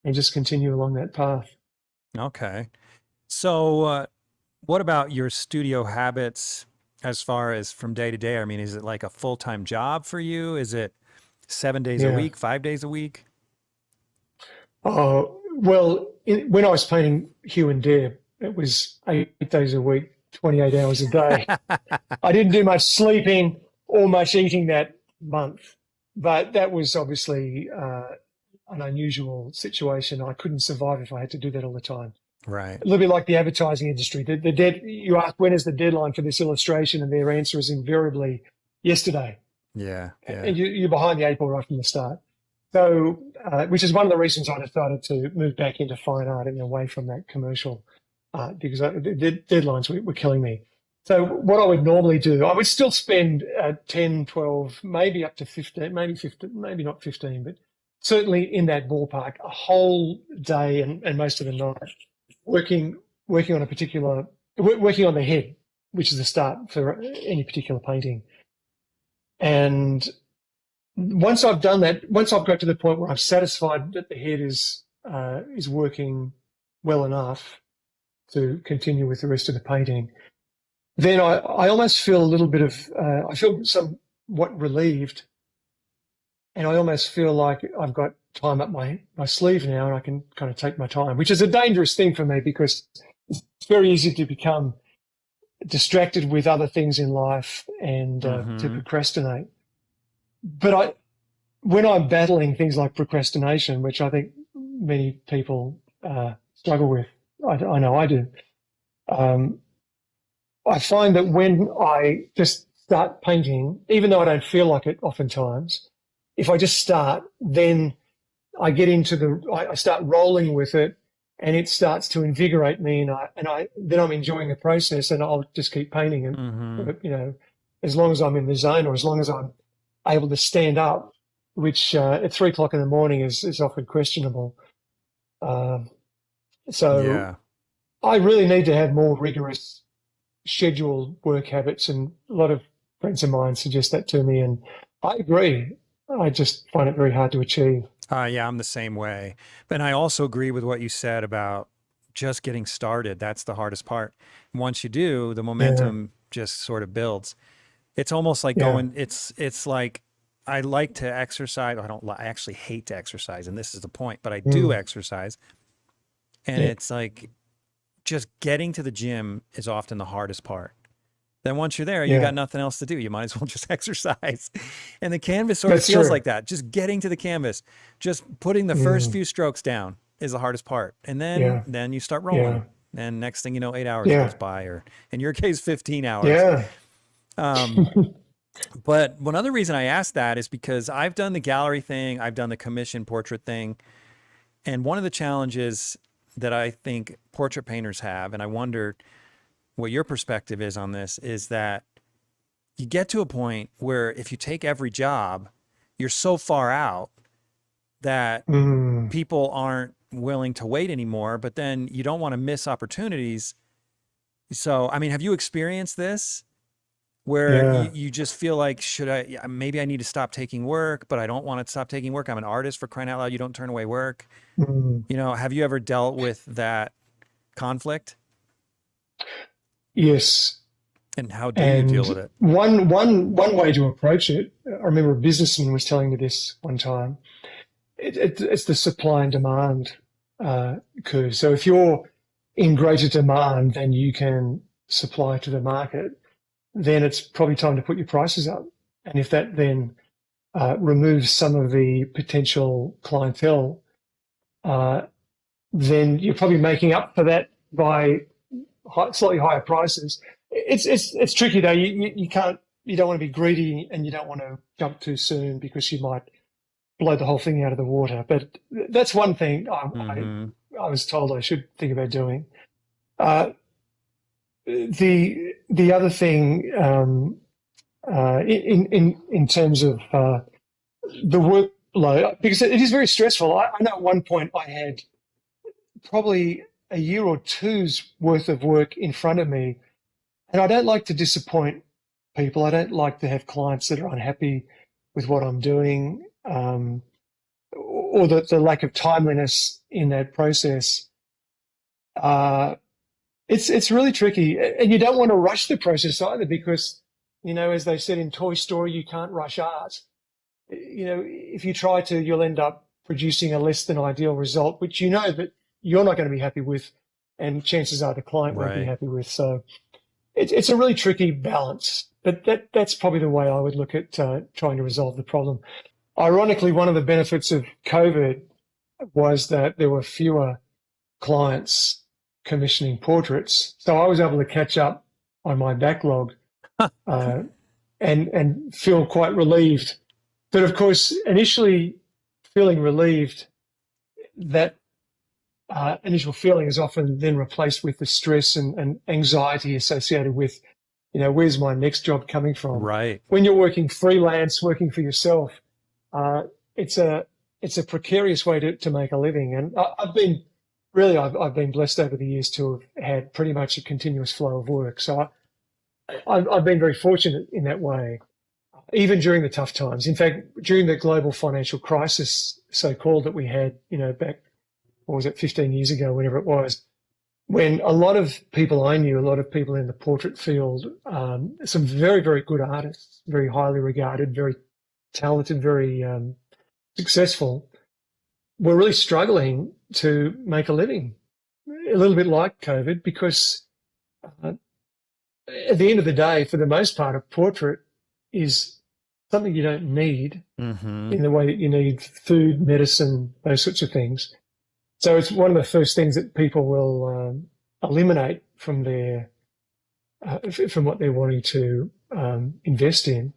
and just continue along that path. Okay. So what about your studio habits? as far as from day to day? I mean, is it like a full-time job for you? Is it 7 days a Yeah. week, 5 days a week? Well, when I was painting Hugh and Deb, it was 8 days a week, 28 hours a day. I didn't do much sleeping or much eating that month, but that was obviously an unusual situation. I couldn't survive if I had to do that all the time. Right. A little bit like the advertising industry. You ask, when is the deadline for this illustration, and their answer is invariably yesterday. Yeah. Yeah. And you're behind the eight ball right from the start. So, which is one of the reasons I decided to move back into fine art and away from that commercial art, because the deadlines were killing me. So what I would normally do, I would still spend 10, 12, maybe up to 15, maybe 15, maybe not 15, but certainly in that ballpark, a whole day and most of the night working on working on the head, which is the start for any particular painting. And once I've done that, once I've got to the point where I'm satisfied that the head is working well enough to continue with the rest of the painting, then I almost feel a little bit of, I feel somewhat relieved, and I almost feel like I've got time up my sleeve now, and I can kind of take my time, which is a dangerous thing for me, because it's very easy to become distracted with other things in life and to procrastinate. But when I'm battling things like procrastination, which I think many people struggle with, I know I do, I find that when I just start painting, even though I don't feel like it oftentimes, if I just start, then I get into I start rolling with it, and it starts to invigorate me, then I'm enjoying the process, and I'll just keep painting, and as long as I'm in the zone, or as long as I'm able to stand up, which at 3 o'clock in the morning is often questionable. So I really need to have more rigorous scheduled work habits, and a lot of friends of mine suggest that to me, and I agree. I just find it very hard to achieve. Yeah, I'm the same way. But I also agree with what you said about just getting started. That's the hardest part. And once you do, the momentum just sort of builds. It's almost like it's like, I like to exercise. I actually hate to exercise, and this is the point, but I do exercise. And it's like, just getting to the gym is often the hardest part. Then once you're there, you got nothing else to do. You might as well just exercise. And the canvas sort of feels like that. Just getting to the canvas, just putting the first few strokes down is the hardest part. And then you start rolling. And next thing you know, 8 hours goes by, or in your case, 15 hours. Yeah. But one other reason I asked that is because I've done the gallery thing, I've done the commission portrait thing. And one of the challenges that I think portrait painters have, and I wondered what your perspective is on this, is that you get to a point where if you take every job, you're so far out that people aren't willing to wait anymore, but then you don't want to miss opportunities. So, I mean, have you experienced this where you just feel like, maybe I need to stop taking work, but I don't want to stop taking work. I'm an artist, for crying out loud. You don't turn away work. Have you ever dealt with that conflict? Yes. And how do you deal with it? One way to approach it, I remember a businessman was telling me this one time, it's the supply and demand curve. So if you're in greater demand than you can supply to the market, then it's probably time to put your prices up. And if that then removes some of the potential clientele, then you're probably making up for that by slightly higher prices. It's tricky though. You don't want to be greedy, and you don't want to jump too soon, because you might blow the whole thing out of the water. But that's one thing I was told I should think about doing. The other thing in terms of the workload, because it is very stressful. I know at one point I had probably a year or two's worth of work in front of me, and I don't like to disappoint people. I don't like to have clients that are unhappy with what I'm doing, or the lack of timeliness in that process. It's really tricky, and you don't want to rush the process either because, as they said in Toy Story, you can't rush art. If you try to, you'll end up producing a less than ideal result, which that you're not going to be happy with, and chances are the client won't be happy with. So it's a really tricky balance, but that's probably the way I would look at trying to resolve the problem. Ironically, one of the benefits of COVID was that there were fewer clients commissioning portraits, so I was able to catch up on my backlog and feel quite relieved. But of course, initially feeling relieved, that initial feeling is often then replaced with the stress and anxiety associated with, where's my next job coming from? Right. When you're working freelance, working for yourself, it's a precarious way to make a living. And I've been blessed over the years to have had pretty much a continuous flow of work. So I've been very fortunate in that way, even during the tough times. In fact, during the global financial crisis, so-called, that we had, back, what was it, 15 years ago, whenever it was, when a lot of people I knew, a lot of people in the portrait field, some very, very good artists, very highly regarded, very talented, very successful, were really struggling to make a living, a little bit like COVID, because at the end of the day, for the most part, a portrait is something you don't need in the way that you need food, medicine, those sorts of things. So it's one of the first things that people will eliminate from from what they're wanting to invest in.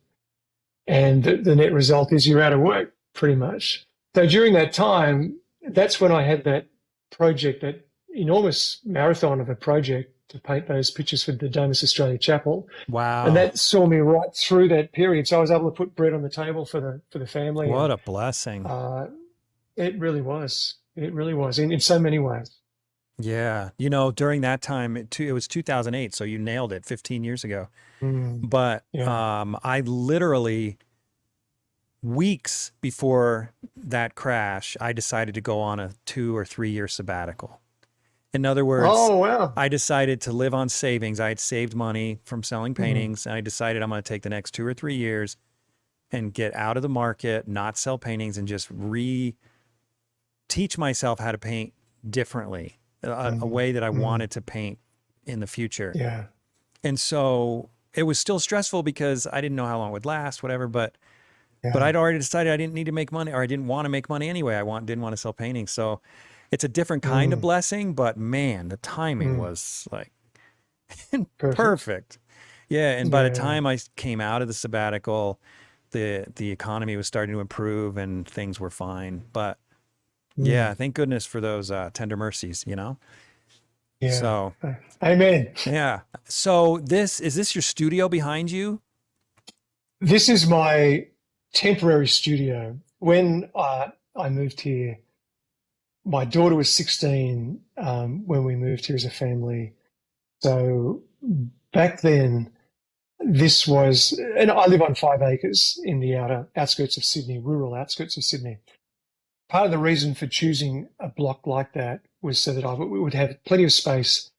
And the net result is you're out of work, pretty much. So during that time, that's when I had that project, that enormous marathon of a project to paint those pictures for the Domus Australia Chapel. Wow. And that saw me right through that period. So I was able to put bread on the table for the family. What a blessing. It really was. It really was in so many ways. Yeah. During that time, it was 2008. So you nailed it 15 years ago. But I literally, weeks before that crash, I decided to go on a 2 or 3 year sabbatical. In other words, I decided to live on savings. I had saved money from selling paintings, and I decided I'm going to take the next 2 or 3 years and get out of the market, not sell paintings, and just teach myself how to paint differently, a way that I wanted to paint in the future. Yeah. And so it was still stressful because I didn't know how long it would last, whatever, but I'd already decided I didn't need to make money, or I didn't want to make money anyway. Didn't want to sell paintings. So it's a different kind of blessing, but man, the timing was like perfect. Yeah. And by the time I came out of the sabbatical, the economy was starting to improve and things were fine. But yeah, thank goodness for those tender mercies, Yeah. So, amen. Yeah. So is this your studio behind you? This is my temporary studio. When I moved here, my daughter was 16 when we moved here as a family. So back then, this was, and I live on 5 acres in the outskirts of Sydney, rural outskirts of Sydney. Part of the reason for choosing a block like that was so that I would have plenty of space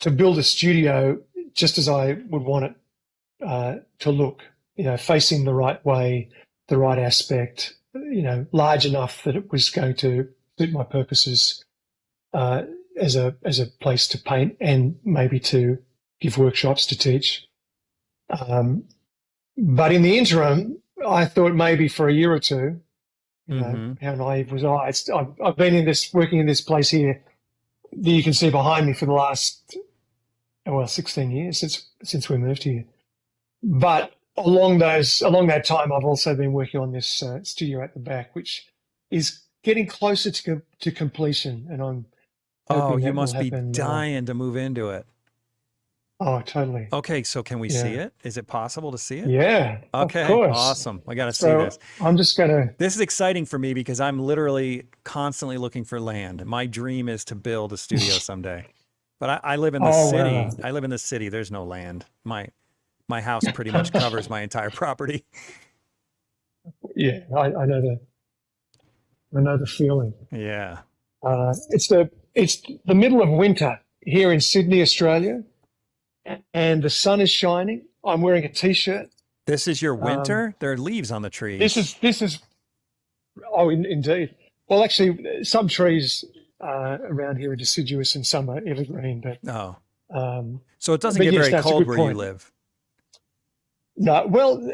to build a studio just as I would want it to look, facing the right way, the right aspect, large enough that it was going to suit my purposes as a place to paint and maybe to give workshops, to teach. But in the interim, I thought maybe for a year or two, how naive was I? I've been working in this place here that you can see behind me for the last 16 years since we moved here. But along that time, I've also been working on this studio at the back, which is getting closer to completion, and I'm hoping you must be happen, dying to move into it. Oh, totally. Okay, so can we see it? Is it possible to see it? Yeah. Okay. Of course. Awesome. I got to see this. I'm just gonna. This is exciting for me because I'm literally constantly looking for land. My dream is to build a studio someday, but I live in the city. Wow. I live in the city. There's no land. My house pretty much covers my entire property. Yeah, I know that. I know the feeling. Yeah. It's the middle of winter here in Sydney, Australia, and the sun is shining. I'm wearing a T-shirt. This is your winter? There are leaves on the trees. This is. Oh, indeed. Well, actually, some trees around here are deciduous and some are evergreen. But so it doesn't get yes, very cold where you point. live. No, well,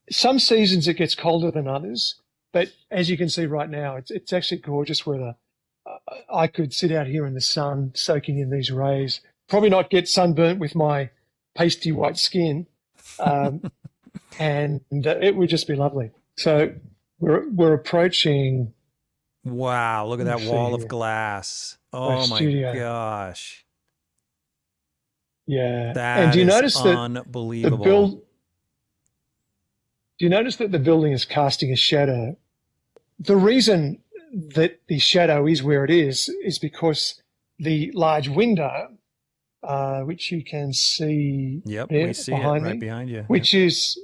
some seasons it gets colder than others, but as you can see right now, it's actually gorgeous weather. I could sit out here in the sun, soaking in these rays. Probably not get sunburnt with my pasty white skin, and it would just be lovely. So we're approaching. Wow! Look at that wall of glass. Oh my gosh! Yeah, that and do you notice unbelievable. Do you notice that the building is casting a shadow? The reason that the shadow is where it is because the large window, which you can see we see behind it right me, behind you, which is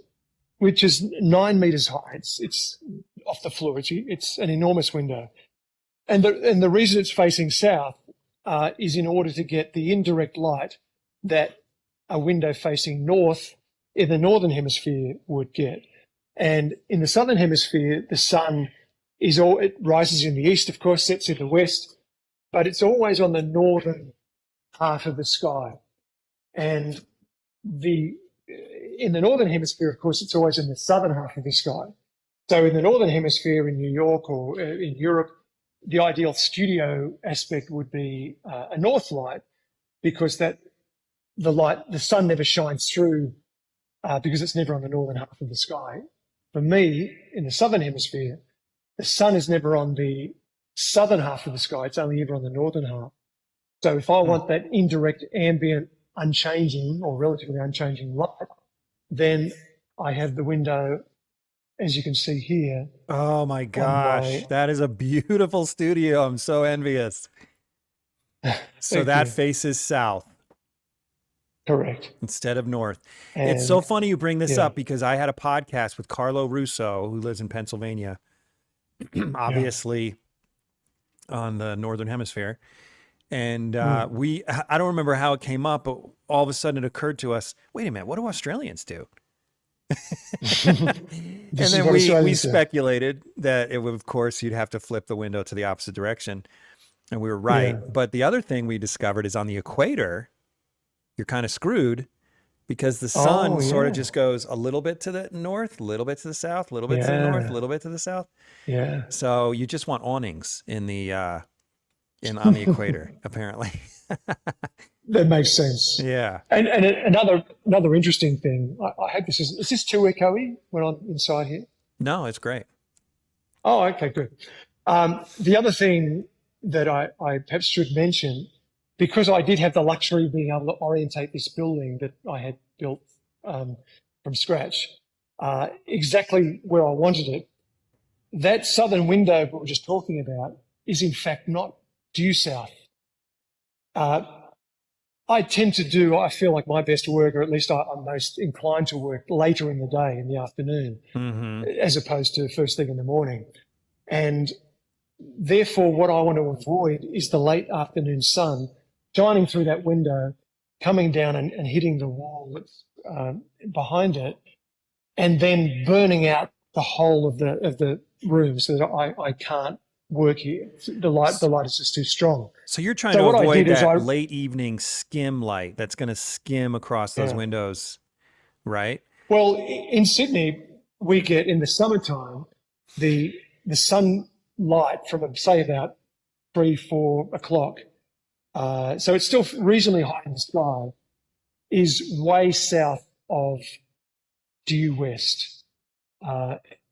9 meters high. It's off the floor. It's an enormous window, and the reason it's facing south is in order to get the indirect light that a window facing north in the northern hemisphere would get. And in the southern hemisphere, the sun it rises in the east, of course, sets in the west, but it's always on the northern half of the sky. And in the northern hemisphere, of course, it's always in the southern half of the sky. So in the northern hemisphere, in New York or in Europe, the ideal studio aspect would be a north light, because the sun never shines through because it's never on the northern half of the sky. For me, in the southern hemisphere, the sun is never on the southern half of the sky. It's only ever on the northern half. So if I want that indirect, ambient, unchanging or relatively unchanging light, then I have the window, as you can see here. Oh my gosh, that is a beautiful studio. I'm so envious. So that faces south. Correct. Instead of north. And it's so funny you bring this up, because I had a podcast with Carlo Russo, who lives in Pennsylvania, obviously on the northern hemisphere. And I don't remember how it came up, but all of a sudden it occurred to us, wait a minute, what do Australians do? And then we speculated that it would, of course, you'd have to flip the window to the opposite direction. And we were right. Yeah. But the other thing we discovered is on the equator, you're kind of screwed, because the sun sort of just goes a little bit to the north, a little bit to the south, a little bit to the north, a little bit to the south. Yeah. So you just want awnings on the equator, apparently. That makes sense. Yeah. And another interesting thing, I hope is this too echoey when I'm inside here? No, it's great. Oh, okay, good. The other thing that I perhaps should mention, because I did have the luxury of being able to orientate this building that I had built from scratch exactly where I wanted it, that southern window we were just talking about is in fact not due south. I tend to I feel like my best work, or at least I'm most inclined to work later in the day, in the afternoon, as opposed to first thing in the morning. And therefore, what I want to avoid is the late afternoon sun shining through that window, coming down and hitting the wall that's behind it, and then burning out the whole of the room, so that I can't work here. The light is just too strong. So you're trying to avoid that late evening skim light that's going to skim across those windows, right? Well, in Sydney, we get in the summertime the sunlight from say about 3-4 o'clock. So it's still reasonably high in the sky, is way south of due west.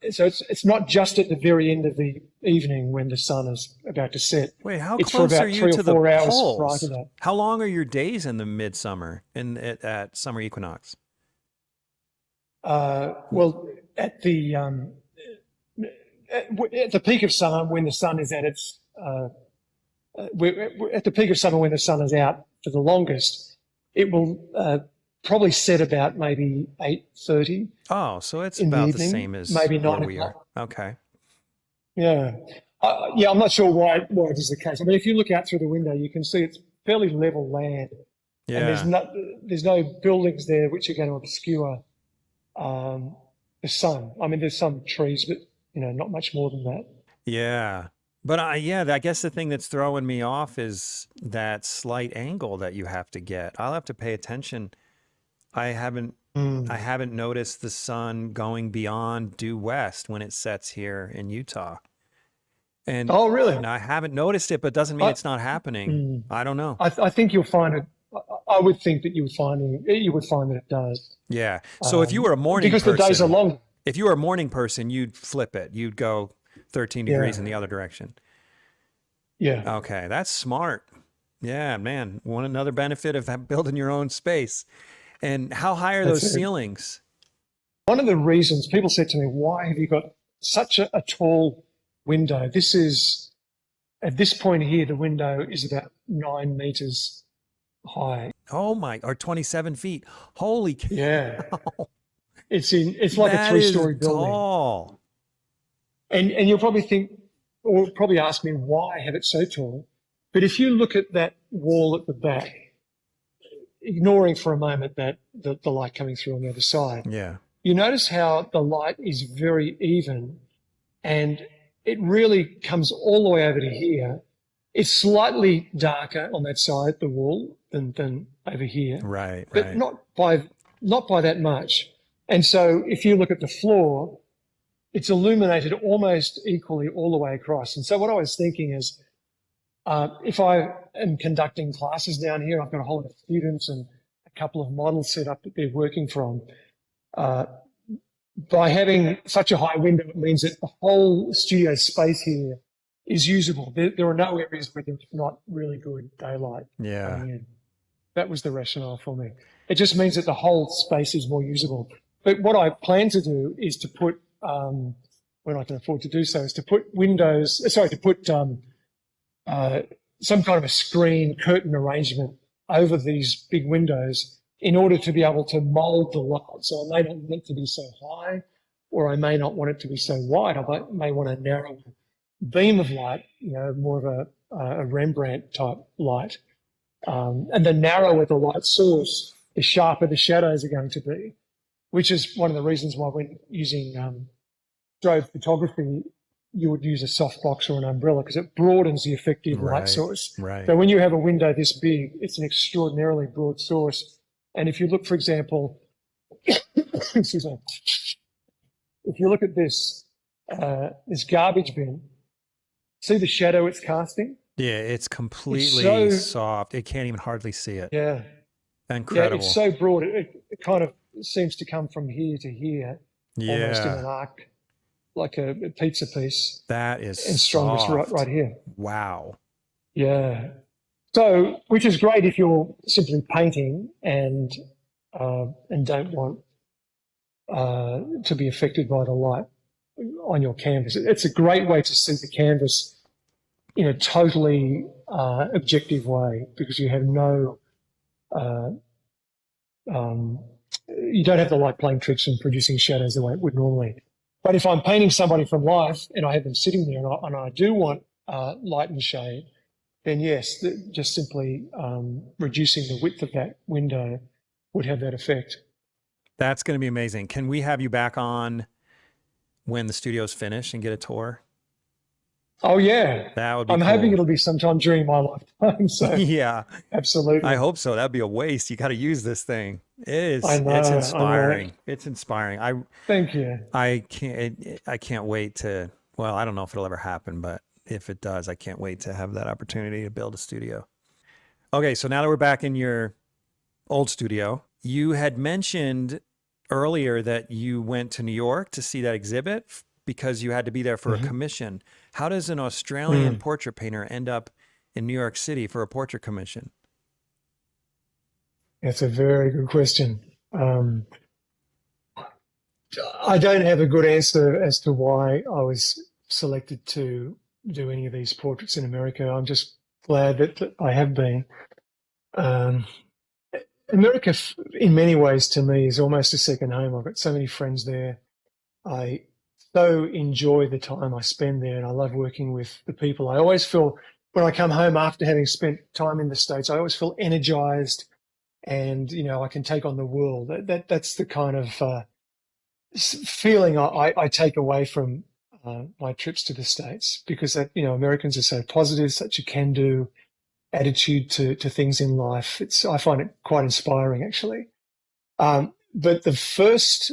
So it's not just at the very end of the evening when the sun is about to set. Wait, how it's close for about are you 3 to or 4 the hours poles? prior to that. How long are your days in the midsummer at summer equinox? Well, at the peak of summer, when the sun is at its at the peak of summer, when the sun is out for the longest, it will probably set about maybe 8:30. Oh, so it's about the same as maybe 9 where we are. o'clock. Okay. Yeah. I'm not sure why it is the case. I mean, if you look out through the window, you can see it's fairly level land, and there's no buildings there which are going to obscure the sun. I mean, there's some trees, but not much more than that. Yeah. But I guess the thing that's throwing me off is that slight angle that you have to get. I'll have to pay attention. I haven't noticed the sun going beyond due west when it sets here in Utah. And oh, really? I haven't noticed it, but doesn't mean it's not happening. I don't know. I think you'll find it. I would think that you would find that it does. Yeah. So if you were a morning because person, the days are long. If you were a morning person, you'd flip it. You'd go 13 degrees in the other direction. Yeah. Okay, that's smart. Yeah, man. Another benefit of building your own space. And how high are those ceilings? One of the reasons people said to me, "Why have you got such a tall window?" This is, at this point here, the window is about 9 meters high. Oh my, or 27 feet. Holy cow. Yeah. It's like a 3-story building. Tall. And you'll probably think, or probably ask me, why have it so tall? But if you look at that wall at the back, ignoring for a moment that the light coming through on the other side, you notice how the light is very even, and it really comes all the way over to here. It's slightly darker on that side, the wall, than over here. Right. But not by that much. And so if you look at the floor, it's illuminated almost equally all the way across. And so what I was thinking is, if I am conducting classes down here, I've got a whole lot of students and a couple of models set up that they're working from. By having such a high window, it means that the whole studio space here is usable. There are no areas where there's not really good daylight. Yeah. That was the rationale for me. It just means that the whole space is more usable. But what I plan to do is to put, when I can afford to do so, is to put some kind of a screen curtain arrangement over these big windows in order to be able to mold the light. So I may not want it to be so high, or I may not want it to be so wide. I may want a narrow beam of light, more of a Rembrandt type light. And the narrower the light source, the sharper the shadows are going to be, which is one of the reasons why when using strobe photography, you would use a softbox or an umbrella, because it broadens the effective light source. Right. So when you have a window this big, it's an extraordinarily broad source. And if you look, for example, excuse me, if you look at this garbage bin, see the shadow it's casting? Yeah, it's completely soft. It can't even hardly see it. Yeah. Incredible. Yeah, it's so broad. It kind of seems to come from here to here, almost in an arc, like a pizza piece. That is and strongest right here. Wow. Yeah. So, which is great if you're simply painting and don't want to be affected by the light on your canvas. It's a great way to see the canvas in a totally objective way, because you have no, you don't have the light playing tricks and producing shadows the way it would normally. But if I'm painting somebody from life and I have them sitting there and I do want light and shade, then yes, just simply reducing the width of that window would have that effect. That's going to be amazing. Can we have you back on when the studio's finished and get a tour? Oh, yeah. That would be I'm hoping it'll be sometime during my lifetime. So yeah, absolutely. I hope so. That'd be a waste. You got to use this thing. It's inspiring. It's inspiring. Thank you. I can't wait to, well, I don't know if it'll ever happen, but if it does, I can't wait to have that opportunity to build a studio. Okay. So now that we're back in your old studio, you had mentioned earlier that you went to New York to see that exhibit because you had to be there for a commission. How does an Australian portrait painter end up in New York City for a portrait commission? That's a very good question. I don't have a good answer as to why I was selected to do any of these portraits in America. I'm just glad that I have been. America, in many ways, to me, is almost a second home. I've got so many friends there. I so enjoy the time I spend there, and I love working with the people. I always feel when I come home after having spent time in the States, I always feel energized and, I can take on the world. That's the kind of feeling I take away from my trips to the States, because Americans are so positive, such a can-do attitude to things in life. I find it quite inspiring, actually. But the first,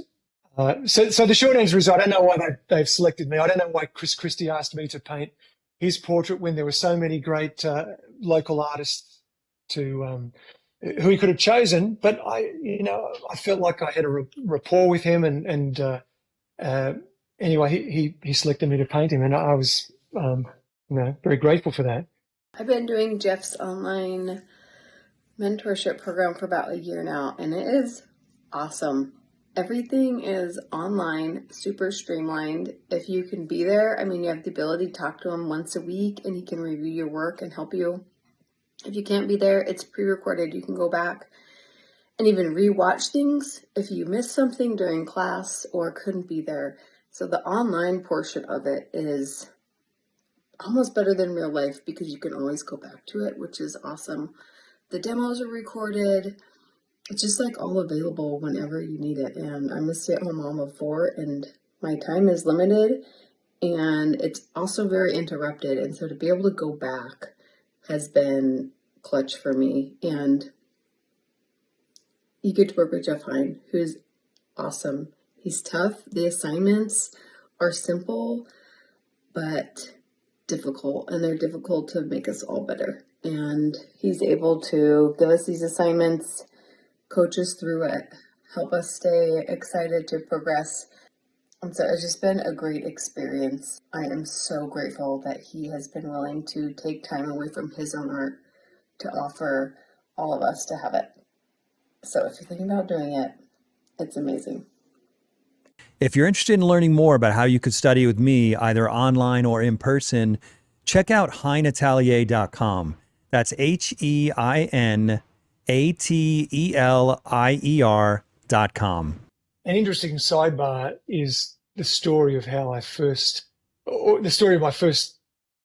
so the short answer is I don't know why they've selected me. I don't know why Chris Christie asked me to paint his portrait when there were so many great local artists who he could have chosen. But I felt like I had a rapport with him, and anyway, he selected me to paint him, and I was very grateful for that. I've been doing Jeff's online mentorship program for about a year now, and it is awesome. Everything is online, super streamlined. If you can be there, you have the ability to talk to him once a week, and he can review your work and help you. If you can't be there, it's pre-recorded. You can go back and even re-watch things if you missed something during class or couldn't be there. So the online portion of it is almost better than real life, because you can always go back to it, which is awesome. The demos are recorded. It's just all available whenever you need it. And I'm a stay-at-home mom of 4, and my time is limited, and it's also very interrupted. And so to be able to go back has been clutch for me. And you get to work with Jeff Hine, who's awesome. He's tough. The assignments are simple, but difficult, and they're difficult to make us all better. And he's able to give us these assignments, coach us through it, help us stay excited to progress. And so it's just been a great experience. I am so grateful that he has been willing to take time away from his own art to offer all of us to have it. So if you're thinking about doing it, it's amazing. If you're interested in learning more about how you could study with me, either online or in person, check out HeineAtelier.com. That's HeineAtelier.com. An interesting sidebar is the story of the story of my first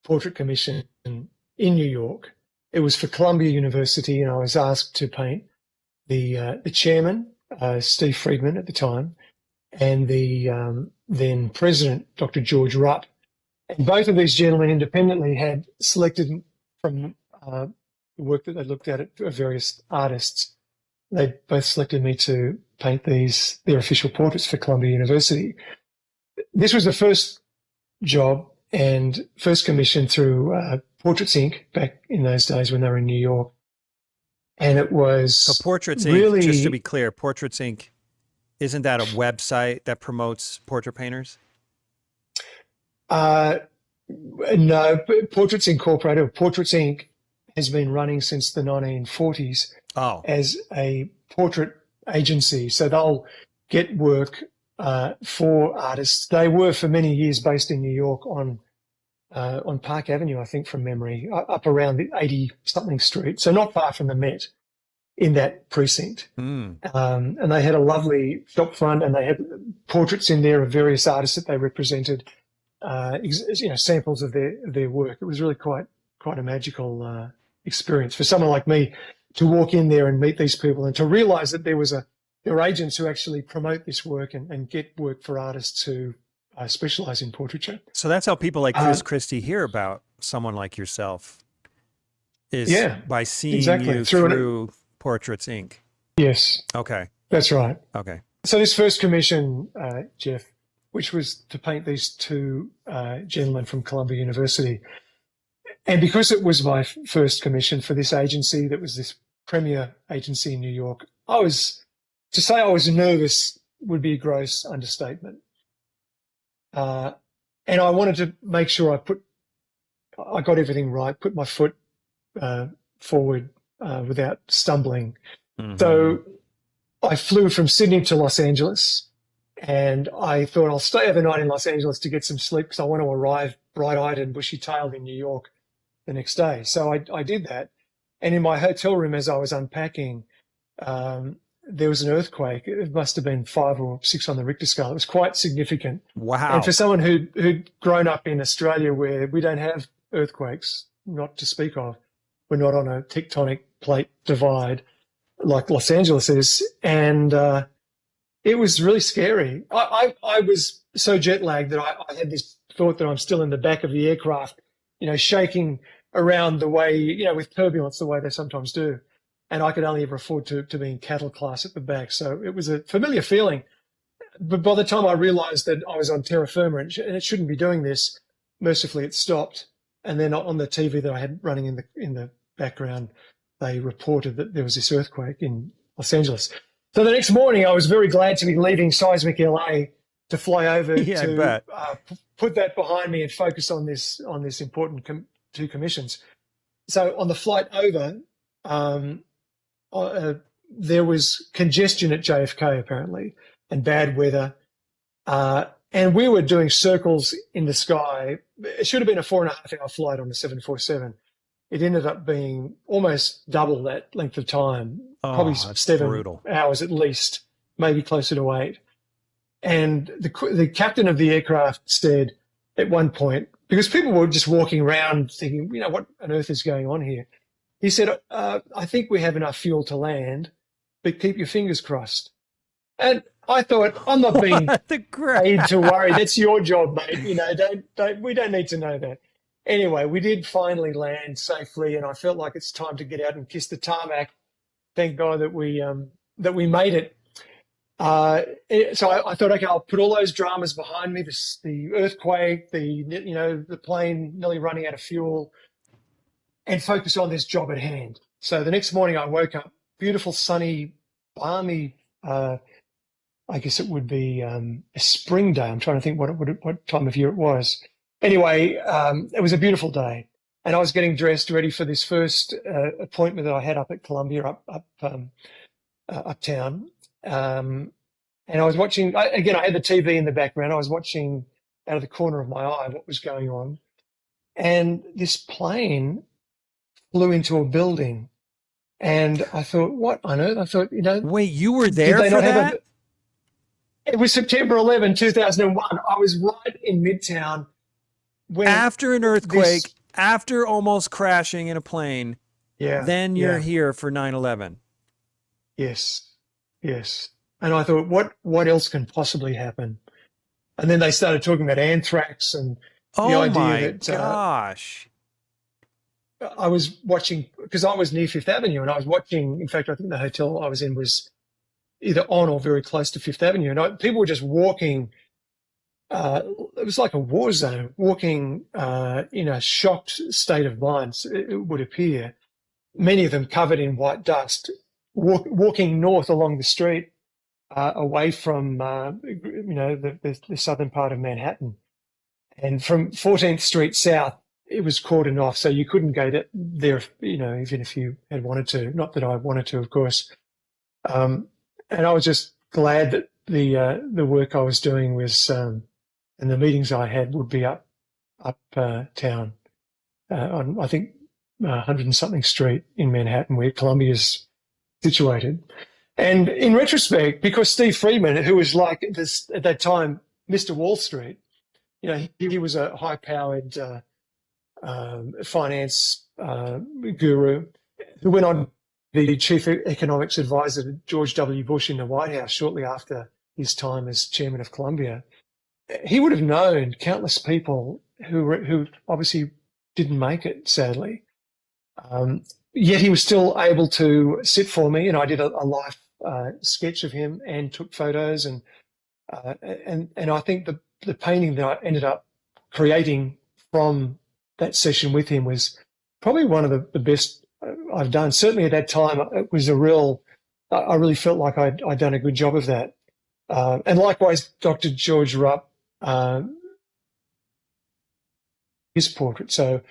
portrait commission in New York. It was for Columbia University, and I was asked to paint the chairman, Steve Friedman at the time, and the then president, Dr. George Rupp. And both of these gentlemen independently had selected from the work that they looked at various artists. They both selected me to paint their official portraits for Columbia University. This was the first job and first commission through Portraits Inc. back in those days when they were in New York. And it was so Portraits Inc., really, just to be clear, Portraits Inc., isn't that a website that promotes portrait painters? No, Portraits Incorporated, Portraits Inc. has been running since the 1940s as a portrait agency. So they'll get work for artists. They were for many years based in New York on Park Avenue, I think from memory, up around the 80-something street. So not far from the Met in that precinct. And they had a lovely shop front, and they had portraits in there of various artists that they represented, samples of their work. It was really quite a magical experience for someone like me to walk in there and meet these people, and to realize that there were agents who actually promote this work and get work for artists who specialize in portraiture. So that's how people like Chris Christie hear about someone like yourself, is by seeing you through Portraits Inc. Yes. Okay. That's right. Okay. So this first commission, Jeff, which was to paint these two gentlemen from Columbia University, and because it was my first commission for this agency, that was this premier agency in New York, to say I was nervous would be a gross understatement. And I wanted to make sure I got everything right, put my foot forward without stumbling. Mm-hmm. So I flew from Sydney to Los Angeles, and I thought I'll stay overnight in Los Angeles to get some sleep, because I want to arrive bright-eyed and bushy-tailed in New York the next day. So I did that. And in my hotel room, as I was unpacking, there was an earthquake. It must have been 5 or 6 on the Richter scale. It was quite significant. Wow. And for someone who'd grown up in Australia where we don't have earthquakes not to speak of. We're not on a tectonic plate divide like Los Angeles is. And it was really scary. I was so jet lagged that I had this thought that I'm still in the back of the aircraft, shaking around the way, with turbulence, the way they sometimes do. And I could only ever afford to be in cattle class at the back. So it was a familiar feeling. But by the time I realized that I was on terra firma and it shouldn't be doing this, mercifully it stopped. And then on the TV that I had running in the background, they reported that there was this earthquake in Los Angeles. So the next morning, I was very glad to be leaving Seismic LA to fly over to put that behind me and focus on this important two commissions. So on the flight over, there was congestion at JFK apparently, and bad weather, and we were doing circles in the sky. It should have been a 4.5-hour flight on the 747. It ended up being almost double that length of time, probably 7 hours at least, maybe closer to 8. And the captain of the aircraft said at one point, because people were just walking around thinking, what on earth is going on here? He said, I think we have enough fuel to land, but keep your fingers crossed. And I thought, I'm not being paid to worry. That's your job, mate. We don't need to know that. Anyway, we did finally land safely, and I felt like it's time to get out and kiss the tarmac. Thank God that we made it. So I thought, okay, I'll put all those dramas behind me. The earthquake, the plane nearly running out of fuel, and focus on this job at hand. So the next morning I woke up, beautiful, sunny, balmy. I guess it would be a spring day. I'm trying to think what time of year it was. Anyway, it was a beautiful day, and I was getting dressed, ready for this first appointment that I had up at Columbia, uptown. And I was watching. I had the TV in the background. I was watching out of the corner of my eye what was going on, and this plane flew into a building, and I thought, what on earth? I thought, Wait, you were there for that? It was September 11, 2001. I was right in Midtown. After an earthquake, after almost crashing in a plane, then you're here for 9/11. Yes. And I thought, what else can possibly happen? And then they started talking about anthrax and the idea that gosh. I was watching, because I was near Fifth Avenue, and I was watching. In fact, I think the hotel I was in was either on or very close to Fifth Avenue, and people were just walking. It was like a war zone, walking in a shocked state of mind, it would appear. Many of them covered in white dust, walking north along the street, away from the southern part of Manhattan. And from 14th Street South, it was cordoned off, so you couldn't go there, even if you had wanted to. Not that I wanted to, of course. And I was just glad that the work I was doing was, and the meetings I had would be uptown on, I think, 100 and something street in Manhattan, where Columbia's situated. And in retrospect, because Steve Friedman, who was like this at that time, Mr. Wall Street, he was a high-powered finance guru who went on the chief economics advisor to George W. Bush in the White House shortly after his time as chairman of Columbia. He would have known countless people who obviously didn't make it, sadly. Yet he was still able to sit for me, and I did a live sketch of him and took photos, and I think the painting that I ended up creating from that session with him was probably one of the best I've done. Certainly at that time, it was I really felt like I'd done a good job of that. And likewise, Dr. George Rupp, his portrait. So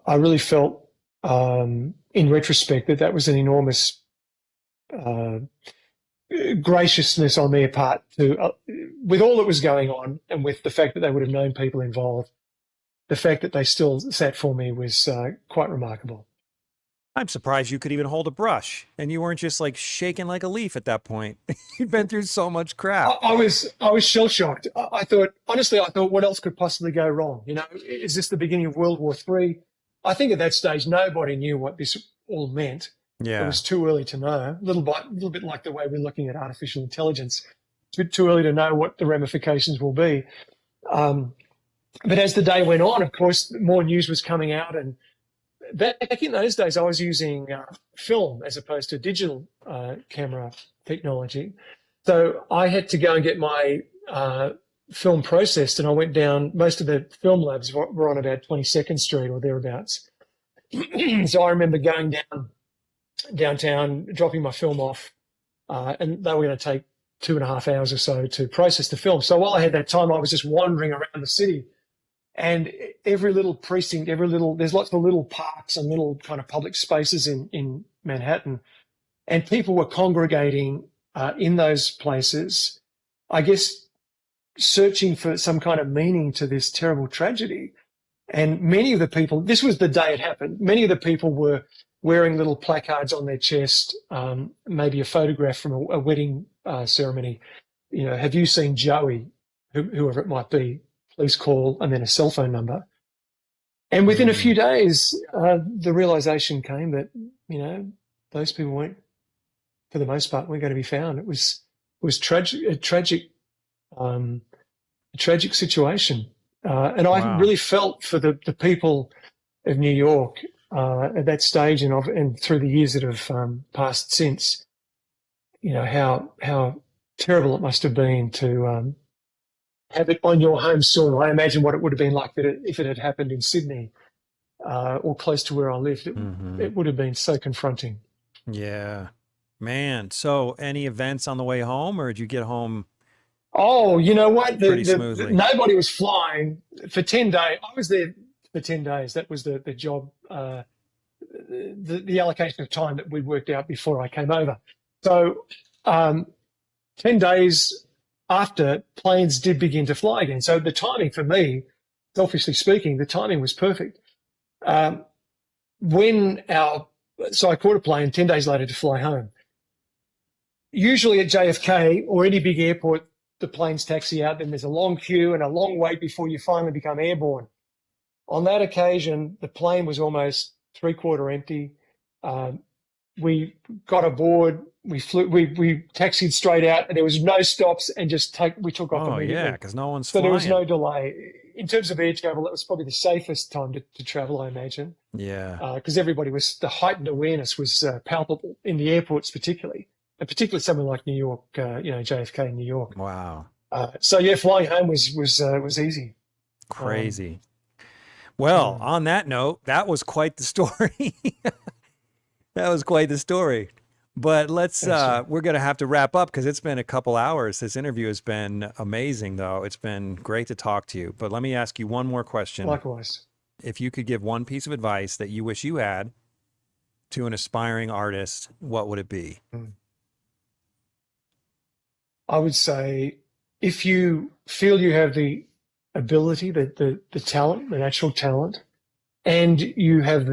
I really felt, in retrospect, that was an enormous graciousness on their part with all that was going on, and with the fact that they would have known people involved. The fact that they still sat for me was quite remarkable. I'm surprised you could even hold a brush, and you weren't just like shaking like a leaf at that point. You'd been through so much crap. I was shell shocked. I thought, what else could possibly go wrong? Is this the beginning of World War III? I think at that stage, nobody knew what this all meant. Yeah. It was too early to know. A little bit like the way we're looking at artificial intelligence. It's a bit too early to know what the ramifications will be. But as the day went on, of course, more news was coming out. And back in those days, I was using film as opposed to digital camera technology. So I had to go and get my film processed, and I went down. Most of the film labs were on about 22nd Street or thereabouts. So I remember going downtown, dropping my film off, and they were going to take 2.5 hours or so to process the film. So while I had that time, I was just wandering around the city, and every little precinct, there's lots of little parks and little kind of public spaces in Manhattan, and people were congregating in those places, I guess, searching for some kind of meaning to this terrible tragedy. And many of the people, this was the day it happened, many of the people were wearing little placards on their chest, maybe a photograph from a wedding ceremony. You know, have you seen Joey? Whoever it might be, please call, and then a cell phone number. And within a few days, the realization came that, you know, those people weren't, for the most part, weren't going to be found. It was a tragic situation. And I really felt for the people of New York at that stage and through the years that have passed since, you know, how terrible it must have been to have it on your home soil. I imagine what it would have been like if it had happened in Sydney or close to where I lived. It would have been so confronting. Yeah. Man, so any events on the way home, or did you get home? Oh, you know what? Pretty smoothly. Nobody was flying for 10 days. I was there for 10 days. That was the job, the allocation of time that we worked out before I came over. So 10 days after, planes did begin to fly again. So the timing for me, selfishly speaking, the timing was perfect. So I caught a plane 10 days later to fly home. Usually at JFK or any big airport, the planes taxi out, then there's a long queue and a long wait before you finally become airborne. On that occasion, the plane was almost three-quarter empty. We got aboard, we taxied straight out, and there was no stops, and we took off immediately. Oh, yeah, because no one's flying. So there was flying. no delay. In terms of air travel, that was probably the safest time to travel, I imagine. Yeah. Because the heightened awareness was palpable in the airports particularly. And particularly somewhere like New York, JFK in New York. Wow. So yeah, flying home was easy. Crazy. Well, on that note, that was quite the story. That was quite the story. But we're going to have to wrap up because it's been a couple hours. This interview has been amazing, though. It's been great to talk to you. But let me ask you one more question. Likewise. If you could give one piece of advice that you wish you had to an aspiring artist, what would it be? I would say if you feel you have the ability, the talent, the natural talent, and you have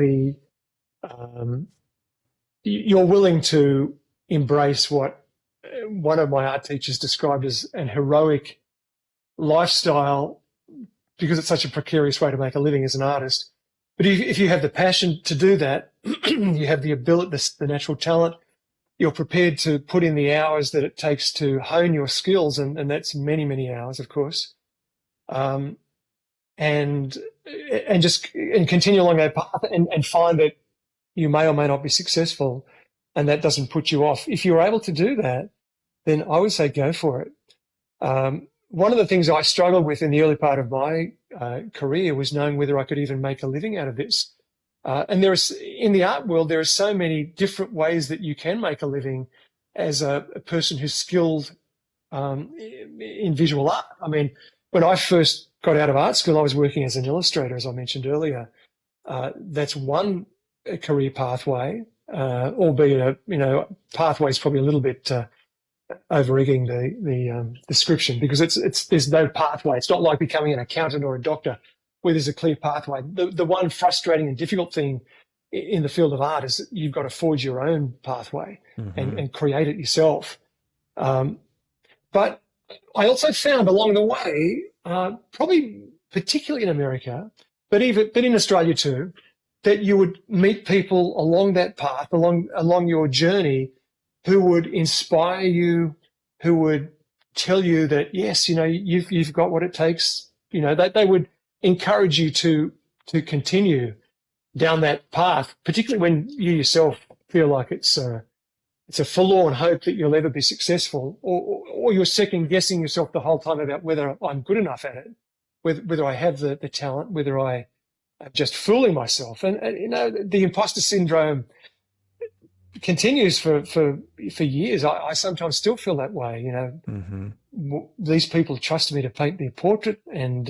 you're willing to embrace what one of my art teachers described as an heroic lifestyle, because it's such a precarious way to make a living as an artist. But if you have the passion to do that, you have the ability, the natural talent, you're prepared to put in the hours that it takes to hone your skills, and that's many, many hours, of course, and continue along that path and find that you may or may not be successful, and that doesn't put you off. If you're able to do that, then I would say go for it. One of the things I struggled with in the early part of my career was knowing whether I could even make a living out of this. And in the art world, there are so many different ways that you can make a living as a person who's skilled in visual art. I mean, when I first got out of art school, I was working as an illustrator, as I mentioned earlier. That's one career pathway, albeit pathway is probably a little bit over-egging the description, because there's no pathway. It's not like becoming an accountant or a doctor where there's a clear pathway. The one frustrating and difficult thing in the field of art is that you've got to forge your own pathway and create it yourself. But I also found along the way, probably particularly in America, but in Australia too, that you would meet people along that path, along your journey, who would inspire you, who would tell you that, yes, you've got what it takes. They would encourage you to continue down that path, particularly when you yourself feel like it's a forlorn hope that you'll ever be successful, or you're second guessing yourself the whole time about whether I'm good enough at it, whether I have the talent, whether I'm just fooling myself. And the imposter syndrome continues for years. I sometimes still feel that way. These people trust me to paint their portrait, and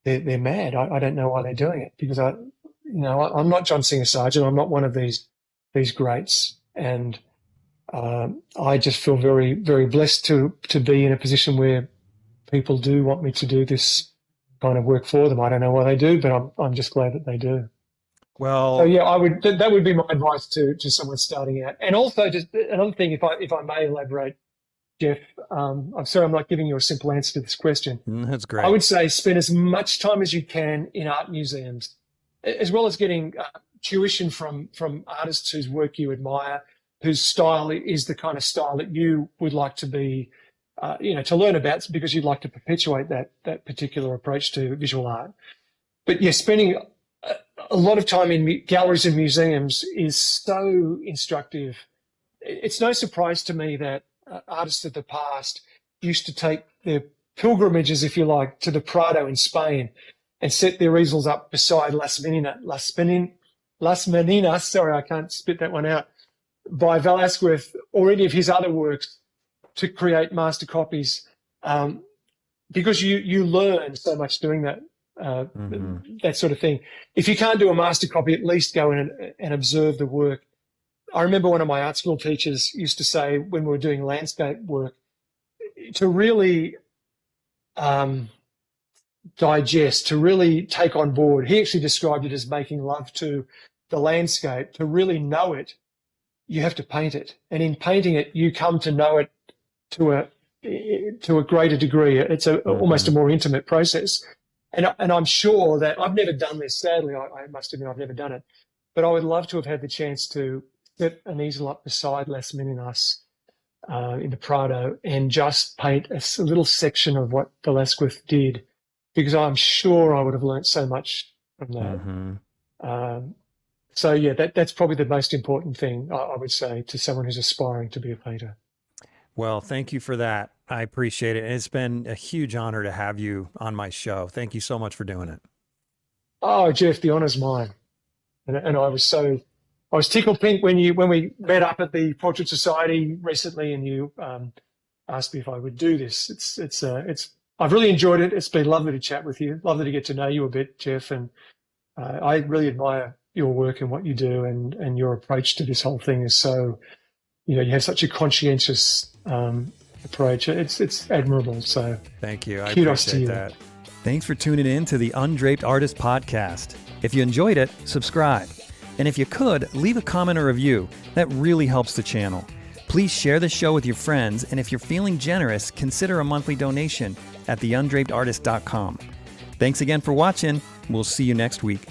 they're mad. I don't know why they're doing it, because I'm not John Singer Sargent. I'm not one of these greats, and I just feel very, very blessed to be in a position where people do want me to do this kind of work for them. I don't know why they do, but I'm just glad that they do. Well, so yeah, that would be my advice to someone starting out. And also, just another thing, if I may elaborate, Jeff, I'm sorry I'm not giving you a simple answer to this question. That's great. I would say spend as much time as you can in art museums, as well as getting tuition from artists whose work you admire, whose style is the kind of style that you would like to be, to learn about, because you'd like to perpetuate that particular approach to visual art. But yeah, spending a lot of time in galleries and museums is so instructive. It's no surprise to me that artists of the past used to take their pilgrimages, if you like, to the Prado in Spain and set their easels up beside Las Meninas, sorry, I can't spit that one out, by Velázquez, or any of his other works, to create master copies, because you learn so much doing that. That sort of thing. If you can't do a master copy, at least go in and observe the work. I remember one of my art school teachers used to say, when we were doing landscape work, to really digest, to really take on board, he actually described it as making love to the landscape. To really know it, you have to paint it, and in painting it, you come to know it to a greater degree. It's almost a more intimate process. And I'm sure that I've never done this, sadly, I must admit I've never done it, but I would love to have had the chance to set an easel up beside Las Meninas in the Prado and just paint a little section of what Velázquez did, because I'm sure I would have learnt so much from that. So yeah, that's probably the most important thing I would say to someone who's aspiring to be a painter. Well, thank you for that. I appreciate it. It's been a huge honor to have you on my show. Thank you so much for doing it. Oh, Jeff, the honor's mine. And I was tickled pink when we met up at the Portrait Society recently, and you asked me if I would do this. I've really enjoyed it. It's been lovely to chat with you. Lovely to get to know you a bit, Jeff. And I really admire your work and what you do, and your approach to this whole thing is so, you have such a conscientious approach. It's admirable. So thank you. I kudos to appreciate you. that. Thanks for tuning in to the Undraped Artist Podcast. If you enjoyed it, subscribe. And if you could, leave a comment or review. That really helps the channel. Please share the show with your friends, and if you're feeling generous, consider a monthly donation at theundrapedartist.com. Thanks again for watching. We'll see you next week.